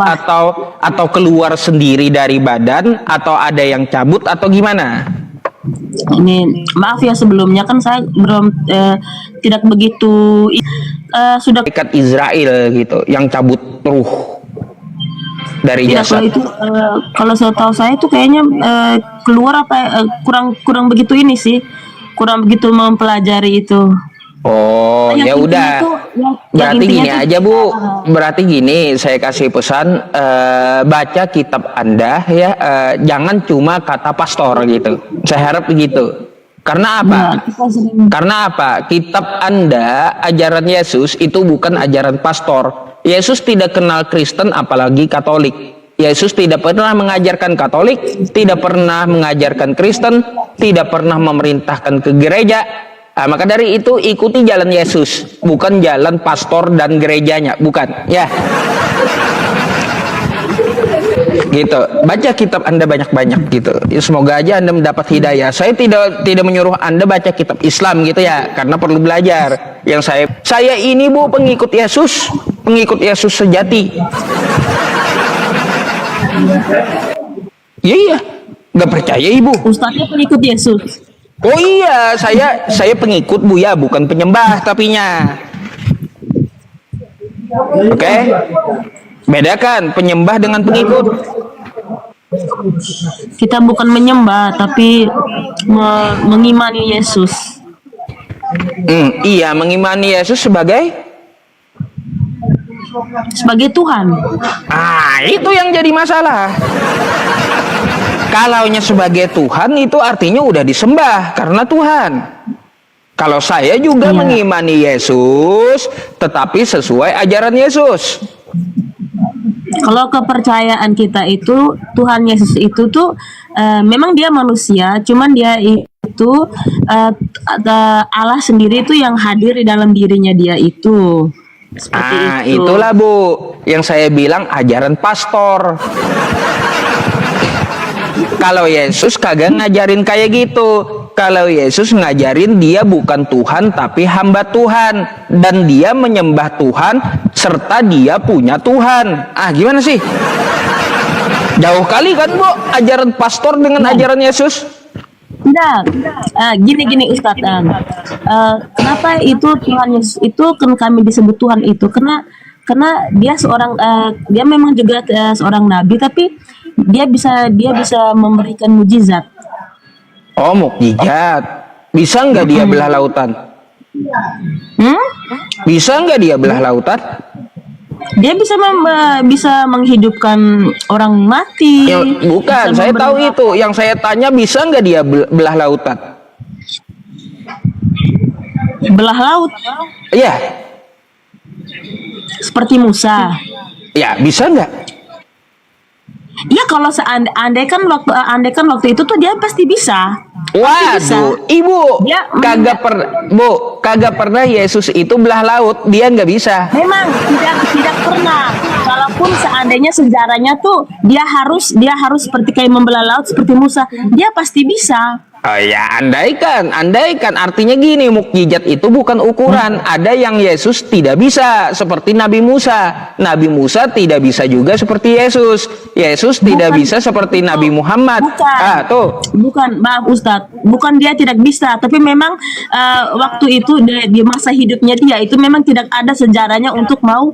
atau keluar sendiri dari badan, atau ada yang cabut atau gimana? Ini maaf ya sebelumnya kan saya belum tidak begitu sudah dekat Israel gitu yang cabut ruh dari jasad. Kalau itu kalau saya tahu saya itu kayaknya keluar kurang begitu ini sih, kurang begitu mempelajari itu. Oh, ya udah. Berarti gini aja Bu. Berarti gini, saya kasih pesan, baca kitab Anda ya, jangan cuma kata pastor gitu. Saya harap begitu. Karena apa? Karena apa? Kitab Anda, ajaran Yesus itu bukan ajaran pastor. Yesus tidak kenal Kristen apalagi Katolik. Yesus tidak pernah mengajarkan Katolik, tidak pernah mengajarkan Kristen, tidak pernah memerintahkan ke gereja. Maka dari itu ikuti jalan Yesus, bukan jalan pastor dan gerejanya, bukan ya. Gitu. Baca kitab Anda banyak-banyak gitu. Ya, semoga aja Anda mendapat hidayah. Saya tidak menyuruh Anda baca kitab Islam gitu ya, karena perlu belajar. Yang saya ini Bu pengikut Yesus sejati. Iya. Nggak percaya Ibu? Ustadznya pengikut Yesus. Oh iya, saya pengikut Bu ya, bukan penyembah tapinya. Oke? Bedakan penyembah dengan pengikut. Kita bukan menyembah tapi mengimani Yesus. Iya, mengimani Yesus sebagai Tuhan. Itu yang jadi masalah. Kalaunya sebagai Tuhan itu artinya udah disembah karena Tuhan. Kalau saya juga mengimani Yesus, tetapi sesuai ajaran Yesus. Kalau kepercayaan kita itu Tuhan Yesus itu tuh memang dia manusia, cuman dia itu Allah sendiri itu yang hadir di dalam dirinya dia itu. Seperti itu. Itulah Bu, yang saya bilang ajaran pastor. Kalau Yesus kagak ngajarin kayak gitu. Kalau Yesus ngajarin dia bukan Tuhan tapi hamba Tuhan, dan dia menyembah Tuhan serta dia punya Tuhan. Gimana sih? Jauh kali kan Bu ajaran pastor dengan ajaran Yesus? Tidak, gini Ustadz. Kenapa itu Tuhan Yesus itu kan kami disebut Tuhan itu? Karena dia seorang dia memang juga seorang nabi, tapi dia bisa memberikan mujizat. Oh, mukjizat. Bisa nggak dia belah lautan? Bisa nggak dia belah lautan? Dia bisa menghidupkan orang mati. Ya, bukan, saya tahu itu. Yang saya tanya, bisa nggak dia belah lautan? Belah laut? Iya. Seperti Musa. Ya, bisa nggak? Ya kalau andai kan waktu itu tuh dia pasti bisa. Waduh, Ibu, kagak pernah Yesus itu belah laut, dia nggak bisa. Memang tidak pernah. Walaupun seandainya sejarahnya tuh dia harus seperti kayak membelah laut seperti Musa, dia pasti bisa. Oh ya, andaikan artinya gini, mukjizat itu bukan ukuran. Ada yang Yesus tidak bisa seperti Nabi Musa. Nabi Musa tidak bisa juga seperti Yesus. Yesus tidak bisa seperti Nabi Muhammad. Bukan, maaf Ustadz, bukan dia tidak bisa, tapi memang waktu itu di masa hidupnya dia itu memang tidak ada sejarahnya untuk mau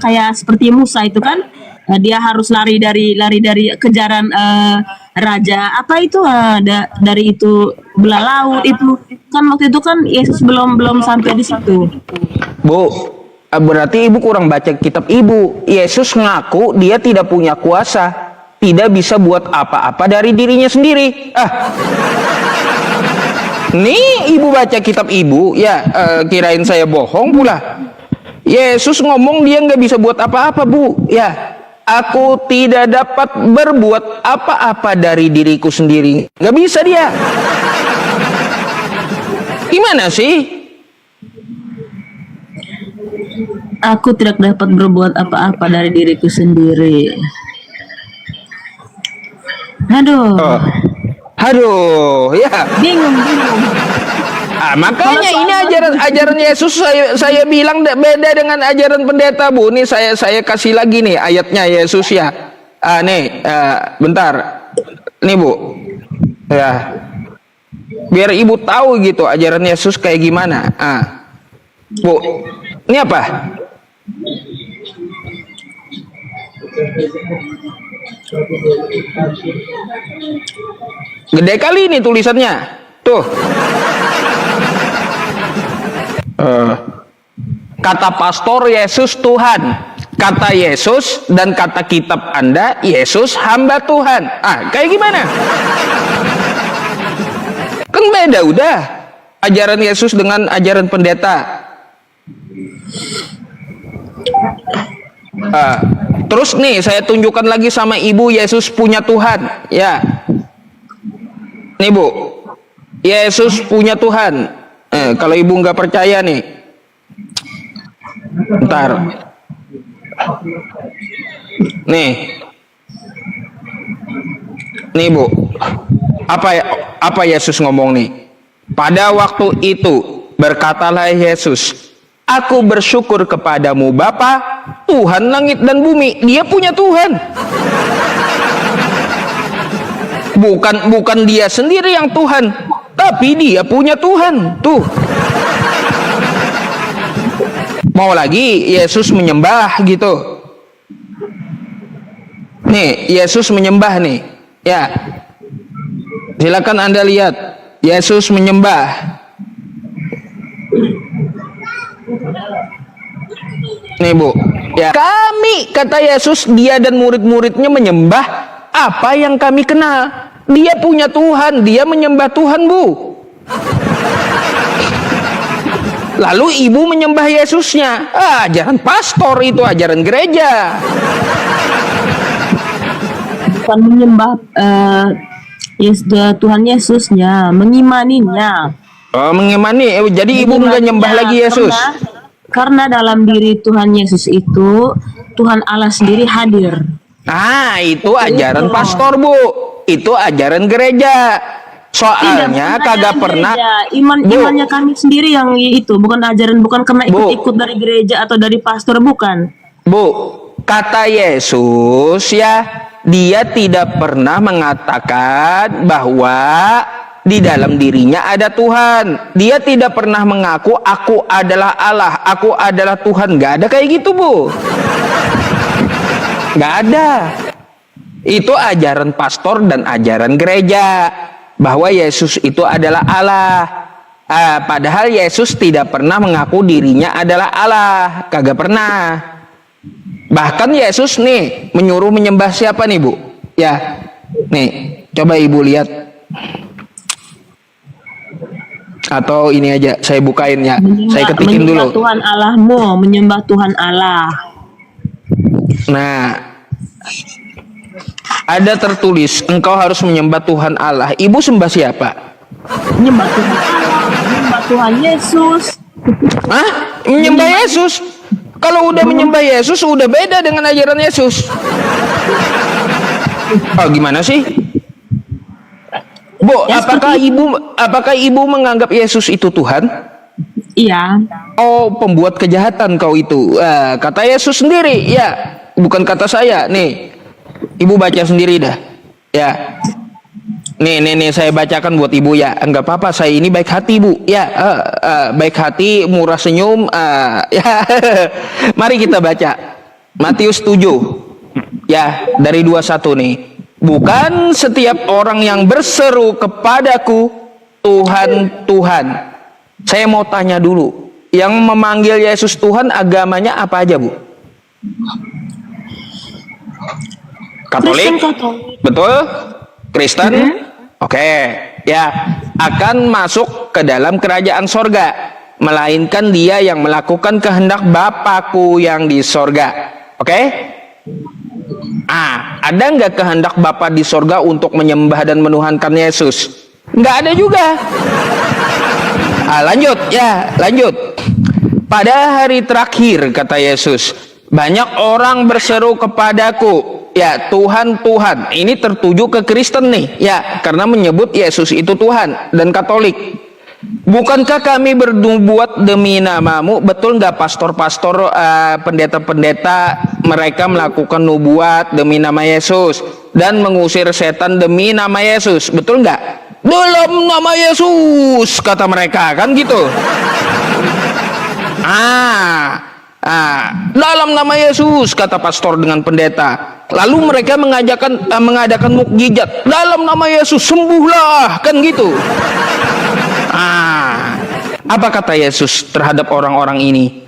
kayak seperti Musa itu kan. Dia harus lari dari kejaran raja dari itu belah laut itu kan. Waktu itu kan Yesus belum sampai di situ. Bu, berarti Ibu kurang baca kitab Ibu. Yesus ngaku dia tidak punya kuasa, tidak bisa buat apa-apa dari dirinya sendiri. Nih Ibu baca kitab Ibu ya, kirain saya bohong pula. Yesus ngomong dia nggak bisa buat apa-apa Bu ya. Aku tidak dapat berbuat apa-apa dari diriku sendiri. Nggak bisa dia. Gimana sih? Aku tidak dapat berbuat apa-apa dari diriku sendiri. Aduh, ya. Bingung. Makanya ini ajaran Yesus saya bilang beda dengan ajaran pendeta Bu. Nih saya kasih lagi nih ayatnya Yesus ya. Bentar. Nih Bu. Ya. Biar Ibu tahu gitu ajaran Yesus kayak gimana. Bu, ini apa? Gede kali ini tulisannya. Tuh. Kata pastor Yesus Tuhan, kata Yesus dan kata kitab Anda Yesus hamba Tuhan. Kayak gimana? Kan beda udah ajaran Yesus dengan ajaran pendeta. Terus nih saya tunjukkan lagi sama Ibu Yesus punya Tuhan ya. Nih Bu, Yesus punya Tuhan. Kalau Ibu nggak percaya nih, ntar nih Bu, apa Yesus ngomong nih? Pada waktu itu berkatalah Yesus, aku bersyukur kepadamu Bapa, Tuhan langit dan bumi. Dia punya Tuhan. Bukan dia sendiri yang Tuhan, tapi dia punya Tuhan. Tuh. Mau lagi Yesus menyembah gitu. Nih, Yesus menyembah nih. Ya. Silakan Anda lihat. Yesus menyembah. Nih Bu. Ya. Kami, kata Yesus, dia dan murid-muridnya menyembah apa yang kami kenal. Dia punya Tuhan, dia menyembah Tuhan Bu. Lalu ibu menyembah Yesusnya. Ajaran pastor itu, ajaran gereja. Bukan menyembah Tuhan Yesusnya, mengimaninya. Oh, mengimani. Jadi ibu nggak nyembah lagi Yesus. Karena dalam diri Tuhan Yesus itu Tuhan Allah sendiri hadir. Itu ajaran pastor, Bu. Itu ajaran gereja. Soalnya kagak pernah Imannya kami sendiri yang itu, bukan ajaran, bukan karena ikut-ikut dari gereja atau dari pastor, bukan. Bu, kata Yesus ya, dia tidak pernah mengatakan bahwa di dalam dirinya ada Tuhan. Dia tidak pernah mengaku aku adalah Allah, aku adalah Tuhan. Gak ada kayak gitu, Bu. Gak ada. Itu ajaran pastor dan ajaran gereja, bahwa Yesus itu adalah Allah. Padahal Yesus tidak pernah mengaku dirinya adalah Allah. Kagak pernah. Bahkan Yesus nih menyuruh menyembah siapa nih, Bu? Ya, nih coba ibu lihat. Atau ini aja, saya bukain ya. Saya ketikin dulu. Menyembah Tuhan Allahmu, menyembah Tuhan Allah. Nah, ada tertulis engkau harus menyembah Tuhan Allah. Ibu sembah siapa? Menyembah Tuhan Allah, menyembah Tuhan Yesus. Hah? Menyembah Yesus? Kalau udah menyembah Yesus udah beda dengan ajaran Yesus. Oh, gimana sih? Bu, apakah ibu menganggap Yesus itu Tuhan? Iya. Oh, pembuat kejahatan kau itu. Kata Yesus sendiri, ya, bukan kata saya. Nih, ibu baca sendiri dah. Ya. Nih, saya bacakan buat ibu ya. Enggak apa-apa, saya ini baik hati, Bu. Ya, baik hati, murah senyum. Ya. Mari kita baca. Matius 7. Ya, dari 21 nih. Bukan setiap orang yang berseru kepadaku, Tuhan, Tuhan. Saya mau tanya dulu. Yang memanggil Yesus Tuhan agamanya apa aja, Bu? Katolik? Betul? Kristen? Oke, ya, akan masuk ke dalam kerajaan sorga, melainkan dia yang melakukan kehendak Bapakku yang di sorga. Oke? Ada nggak kehendak Bapa di sorga untuk menyembah dan menuhankan Yesus? Nggak ada juga. Lanjut. Pada hari terakhir, kata Yesus, banyak orang berseru kepadaku, ya Tuhan, Tuhan. Ini tertuju ke Kristen nih, ya, karena menyebut Yesus itu Tuhan, dan Katolik. Bukankah kami berbuat demi namamu? Betul nggak pastor-pastor, pendeta-pendeta, mereka melakukan nubuat demi nama Yesus dan mengusir setan demi nama Yesus? Betul nggak? Dalam nama Yesus, kata mereka, kan gitu. Dalam nama Yesus, kata pastor dengan pendeta. Lalu mereka mengadakan mukjizat. Dalam nama Yesus, sembuhlah, kan gitu. Apa kata Yesus terhadap orang-orang ini?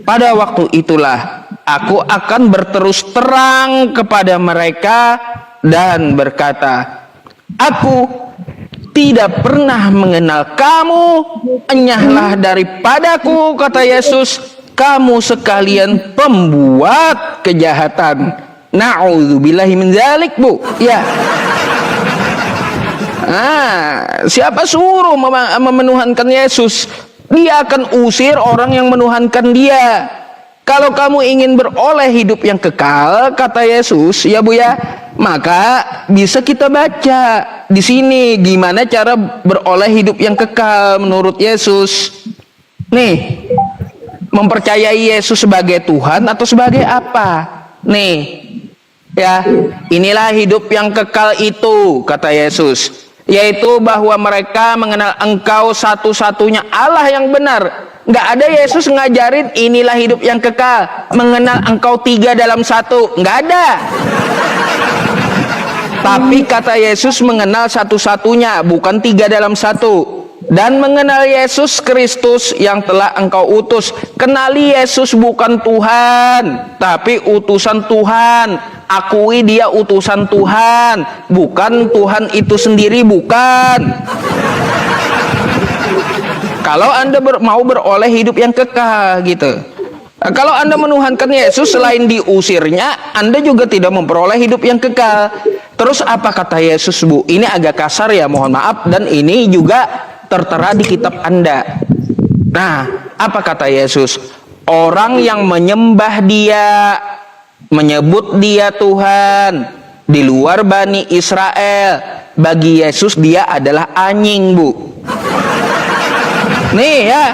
Pada waktu itulah aku akan berterus terang kepada mereka dan berkata, aku tidak pernah mengenal kamu, enyahlah daripadaku, kata Yesus, kamu sekalian pembuat kejahatan. Na'udzubillahi min dzalik, Bu. Ya. Siapa suruh memenuhankan Yesus? Dia akan usir orang yang menuhankan dia. Kalau kamu ingin beroleh hidup yang kekal, kata Yesus, ya Bu ya, maka bisa kita baca di sini gimana cara beroleh hidup yang kekal menurut Yesus. Nih, mempercayai Yesus sebagai Tuhan atau sebagai apa? Nih, ya, inilah hidup yang kekal itu, kata Yesus, yaitu bahwa mereka mengenal Engkau satu-satunya Allah yang benar. Nggak ada Yesus ngajarin inilah hidup yang kekal, mengenal Engkau 3 dalam 1. Nggak ada. Tapi kata Yesus mengenal satu-satunya, bukan 3 dalam 1. Dan mengenal Yesus Kristus yang telah Engkau utus. Kenali Yesus bukan Tuhan, tapi utusan Tuhan. Akui dia utusan Tuhan, bukan Tuhan itu sendiri, bukan. Kalau Anda mau beroleh hidup yang kekal gitu. Kalau Anda menuhankan Yesus, selain diusirnya, Anda juga tidak memperoleh hidup yang kekal. Terus apa kata Yesus, Bu? Ini agak kasar ya, mohon maaf, dan ini juga tertera di kitab Anda. Nah, apa kata Yesus? Orang yang menyembah Dia, menyebut Dia Tuhan di luar Bani Israel, bagi Yesus Dia adalah anjing, Bu. Nih ya,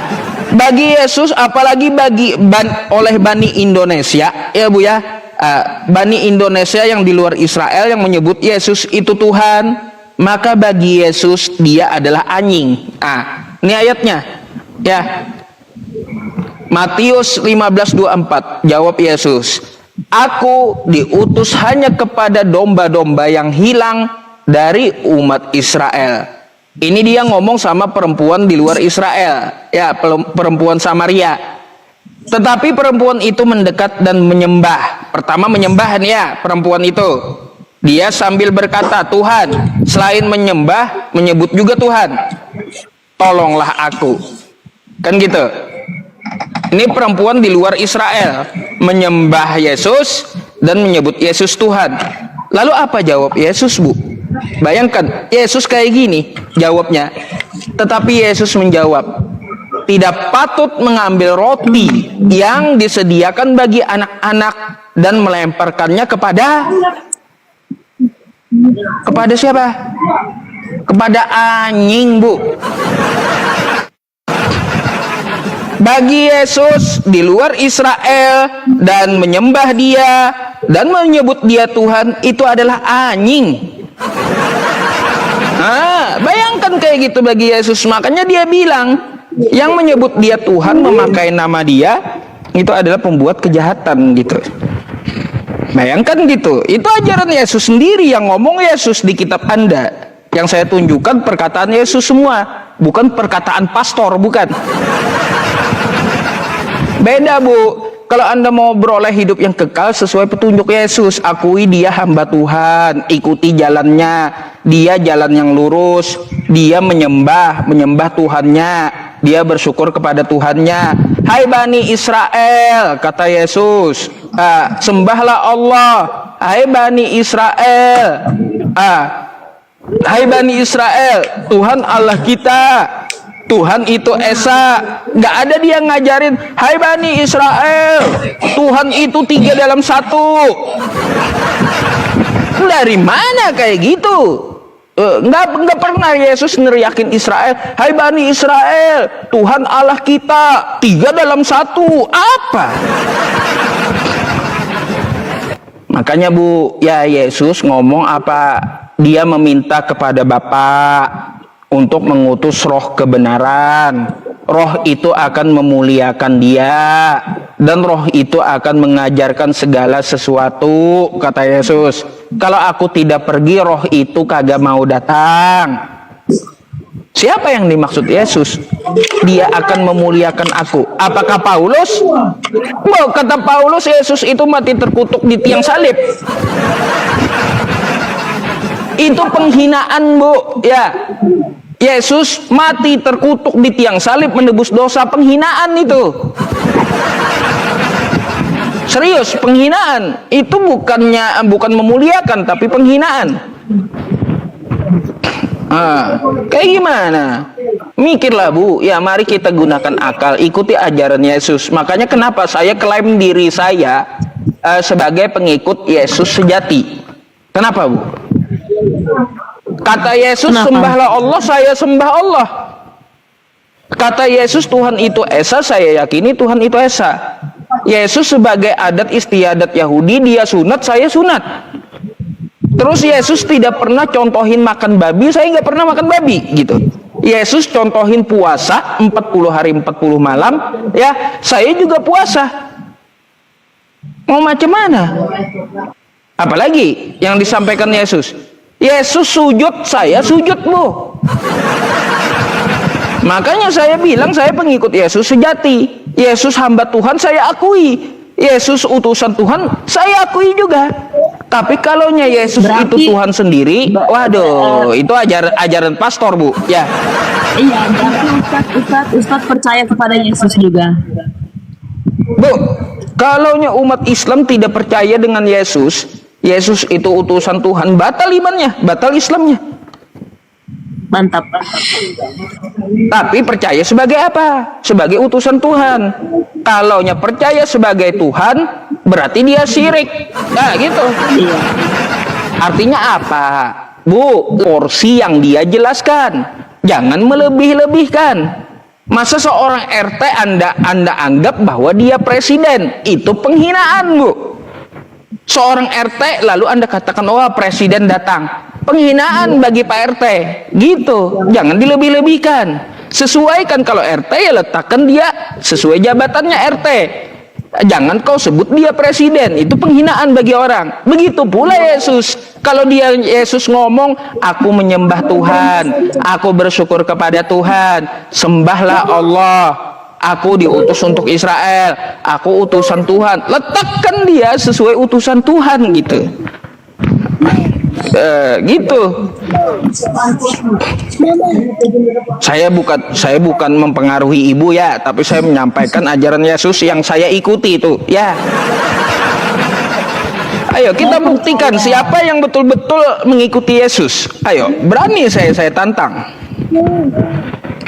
bagi Yesus, apalagi oleh Bani Indonesia, ya Bu ya, Bani Indonesia yang di luar Israel yang menyebut Yesus itu Tuhan, maka bagi Yesus Dia adalah anjing. Ini ayatnya, ya. Matius 15:24, jawab Yesus, Aku diutus hanya kepada domba-domba yang hilang dari umat Israel. Ini dia ngomong sama perempuan di luar Israel, ya, perempuan Samaria. Tetapi perempuan itu mendekat dan menyembah. Pertama menyembah ya, perempuan itu. Dia sambil berkata, Tuhan, selain menyembah, menyebut juga Tuhan. Tolonglah aku. Kan gitu. Ini perempuan di luar Israel menyembah Yesus dan menyebut Yesus Tuhan. Lalu apa jawab Yesus, Bu? Bayangkan, Yesus kayak gini jawabnya. Tetapi Yesus menjawab, tidak patut mengambil roti yang disediakan bagi anak-anak dan melemparkannya kepada siapa? Kepada anjing, Bu. Bagi Yesus di luar Israel dan menyembah Dia dan menyebut Dia Tuhan, itu adalah anjing. Bayangkan kayak gitu bagi Yesus. Makanya Dia bilang, yang menyebut Dia Tuhan, memakai nama Dia, itu adalah pembuat kejahatan gitu. Bayangkan gitu. Itu ajaran Yesus sendiri yang ngomong Yesus di kitab Anda. Yang saya tunjukkan perkataan Yesus semua, bukan perkataan pastor, bukan. Beda, Bu. Kalau Anda mau beroleh hidup yang kekal sesuai petunjuk Yesus, akui Dia hamba Tuhan, ikuti jalannya. Dia jalan yang lurus, Dia menyembah Tuhannya, Dia bersyukur kepada Tuhannya. Hai Bani Israel, kata Yesus, sembahlah Allah. Hai Bani Israel, hai Bani Israel, Tuhan Allah kita, Tuhan itu Esa. Gak ada Dia ngajarin, hai Bani Israel, Tuhan itu 3 dalam 1. Dari mana kayak gitu? Nggak pernah Yesus neriakin Israel, hai Bani Israel, Tuhan Allah kita 3 dalam 1. Apa? Makanya, Bu, ya Yesus ngomong apa? Dia meminta kepada Bapa untuk mengutus roh kebenaran. Roh itu akan memuliakan Dia, dan roh itu akan mengajarkan segala sesuatu, kata Yesus. Kalau aku tidak pergi, roh itu kagak mau datang. Siapa yang dimaksud Yesus? Dia akan memuliakan aku. Apakah Paulus? Kata Paulus, Yesus itu mati terkutuk di tiang salib. Itu penghinaan, Bu, ya. Yesus mati terkutuk di tiang salib menebus dosa, penghinaan itu. Serius, penghinaan. Itu bukan memuliakan, tapi penghinaan. Kayak gimana? Mikirlah, Bu. Ya, mari kita gunakan akal, ikuti ajaran Yesus. Makanya kenapa saya klaim diri saya sebagai pengikut Yesus sejati. Kenapa, Bu? Kata Yesus, sembahlah Allah, saya sembah Allah. Kata Yesus, Tuhan itu Esa, saya yakini Tuhan itu Esa. Yesus sebagai adat istiadat Yahudi, Dia sunat, saya sunat. Terus Yesus tidak pernah contohin makan babi, saya nggak pernah makan babi, gitu. Yesus contohin puasa 40 hari 40 malam, ya, saya juga puasa. Mau macam mana? Apalagi yang disampaikan Yesus? Yesus sujud, saya sujud, Bu. Makanya saya bilang saya pengikut Yesus sejati. Yesus hamba Tuhan, saya akui. Yesus utusan Tuhan, saya akui juga. Tapi kalaunya Yesus itu Tuhan sendiri, waduh, itu ajaran pastor, Bu. Ya. Iya, berarti Ustaz percaya kepada Yesus juga. Bu, kalaunya umat Islam tidak percaya dengan Yesus, Yesus itu utusan Tuhan, batal imannya, batal Islamnya. Mantap. Tapi percaya sebagai apa? Sebagai utusan Tuhan. Kalaunya percaya sebagai Tuhan, berarti dia syirik. Nah, gitu. Iya. Artinya apa? Bu, porsi yang dia jelaskan. Jangan melebih-lebihkan. Masa seorang RT Anda anggap bahwa dia presiden? Itu penghinaan, Bu. Seorang RT lalu Anda katakan, "Oh, presiden datang." Penghinaan bagi Pak RT. Gitu. Jangan dilebih-lebihkan. Sesuaikan, kalau RT ya letakkan dia sesuai jabatannya RT. Jangan kau sebut dia presiden, itu penghinaan bagi orang. Begitu pula Yesus. Kalau Yesus ngomong, aku menyembah Tuhan, aku bersyukur kepada Tuhan, sembahlah Allah, aku diutus untuk Israel, aku utusan Tuhan. Letakkan dia sesuai utusan Tuhan gitu. Gitu. Saya bukan mempengaruhi ibu ya, tapi saya menyampaikan ajaran Yesus yang saya ikuti itu ya. Ayo kita buktikan siapa yang betul-betul mengikuti Yesus. Ayo, berani saya tantang.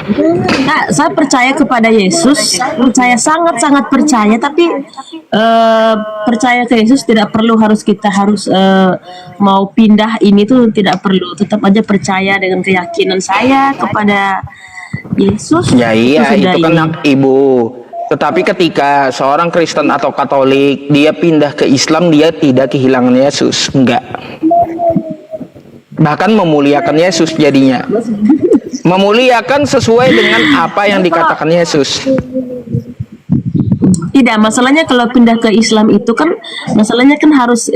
Nah, saya percaya kepada Yesus, sangat-sangat percaya, tapi percaya ke Yesus tidak perlu kita harus mau pindah ini tuh tidak perlu, tetap aja percaya dengan keyakinan saya kepada Yesus. Ya iya, itu kan ini. hak ibu. Tetapi ketika seorang Kristen atau Katolik dia pindah ke Islam, dia tidak kehilangan Yesus, enggak. Bahkan memuliakan Yesus jadinya. Memuliakan sesuai dengan apa yang dikatakan Yesus. Tidak, masalahnya kalau pindah ke Islam itu kan masalahnya kan harus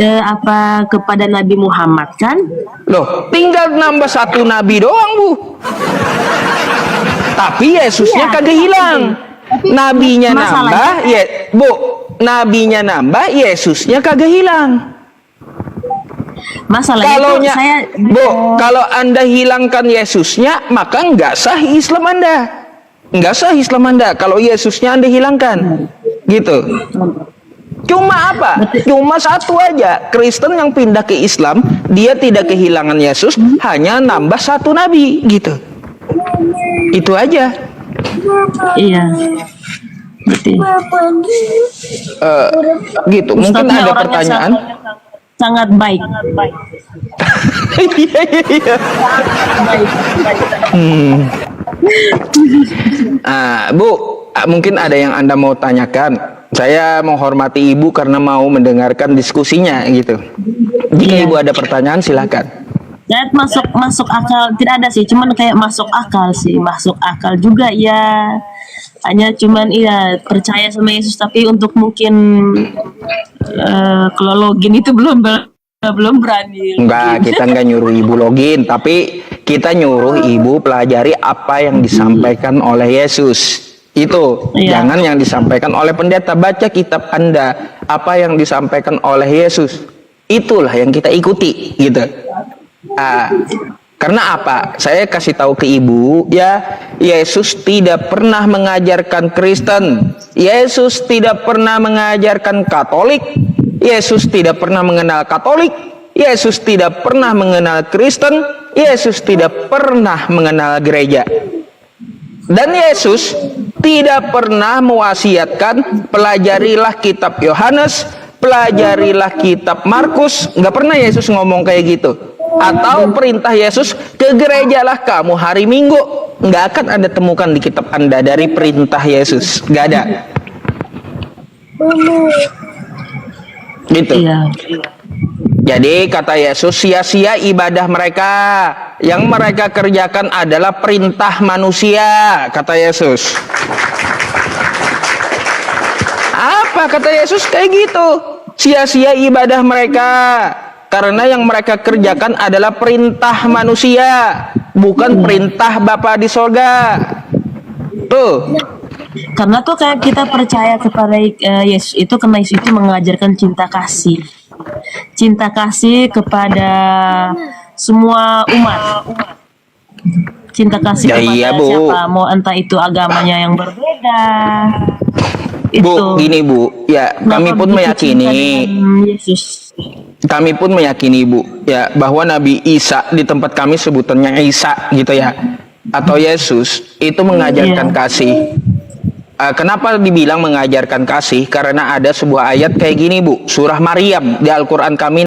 kepada Nabi Muhammad kan? Loh, tinggal nambah satu nabi doang, Bu. Tapi Yesusnya kagak hilang. Nabinya nambah, ya, Bu. Nabinya nambah, Yesusnya kagak hilang. Masalahnya Bu, kalau Anda hilangkan Yesusnya, maka nggak sah Islam Anda. Nggak sah Islam Anda kalau Yesusnya Anda hilangkan. Gitu. Cuma apa? Cuma satu aja. Kristen yang pindah ke Islam, dia tidak kehilangan Yesus, hanya nambah satu nabi, gitu. Itu aja. Iya. Betul. Gitu. Mungkin ada pertanyaan. Sangat baik. Iya. Bu, mungkin ada yang Anda mau tanyakan. Saya menghormati Ibu karena mau mendengarkan diskusinya gitu. Jika Ibu ada pertanyaan, silakan. Ya, masuk akal, tidak ada sih, cuman kayak masuk akal juga ya. Hanya cuman percaya sama Yesus, tapi untuk mungkin kalau login itu belum berani. Enggak, kita enggak nyuruh Ibu login, tapi kita nyuruh Ibu pelajari apa yang disampaikan oleh Yesus. Itu, jangan yang disampaikan oleh pendeta. Baca kitab Anda, apa yang disampaikan oleh Yesus. Itulah yang kita ikuti, gitu. Karena apa? Saya kasih tahu ke Ibu ya, Yesus tidak pernah mengajarkan Kristen, Yesus tidak pernah mengajarkan Katolik, Yesus tidak pernah mengenal Katolik, Yesus tidak pernah mengenal Kristen, Yesus tidak pernah mengenal gereja. Dan Yesus tidak pernah mewasiatkan pelajarilah kitab Yohanes, pelajarilah kitab Markus. Nggak pernah Yesus ngomong kayak gitu. Atau perintah Yesus, ke gerejalah kamu hari Minggu. Nggak akan Anda temukan di kitab Anda dari perintah Yesus. Nggak ada. Gitu. Jadi kata Yesus, sia-sia ibadah mereka. Yang mereka kerjakan adalah perintah manusia, kata Yesus. Apa kata Yesus? Kayak gitu. Sia-sia ibadah mereka. Karena yang mereka kerjakan adalah perintah manusia, bukan perintah Bapa di sorga. Tuh. Karena tuh kayak kita percaya kepada Yesus itu, karena Yesus itu mengajarkan cinta kasih. Cinta kasih kepada semua umat. cinta kasih Ya kepada iya, Bu. siapa, mau entah itu agamanya yang berbeda. Bu, gini Bu, ya kami pun meyakini, Yesus. kami pun meyakini Bu, ya bahwa Nabi Isa di tempat kami sebutannya Isa gitu ya, atau Yesus itu mengajarkan kasih. Kenapa dibilang mengajarkan kasih? Karena ada sebuah ayat kayak gini Bu, surah Maryam di Al-Quran kami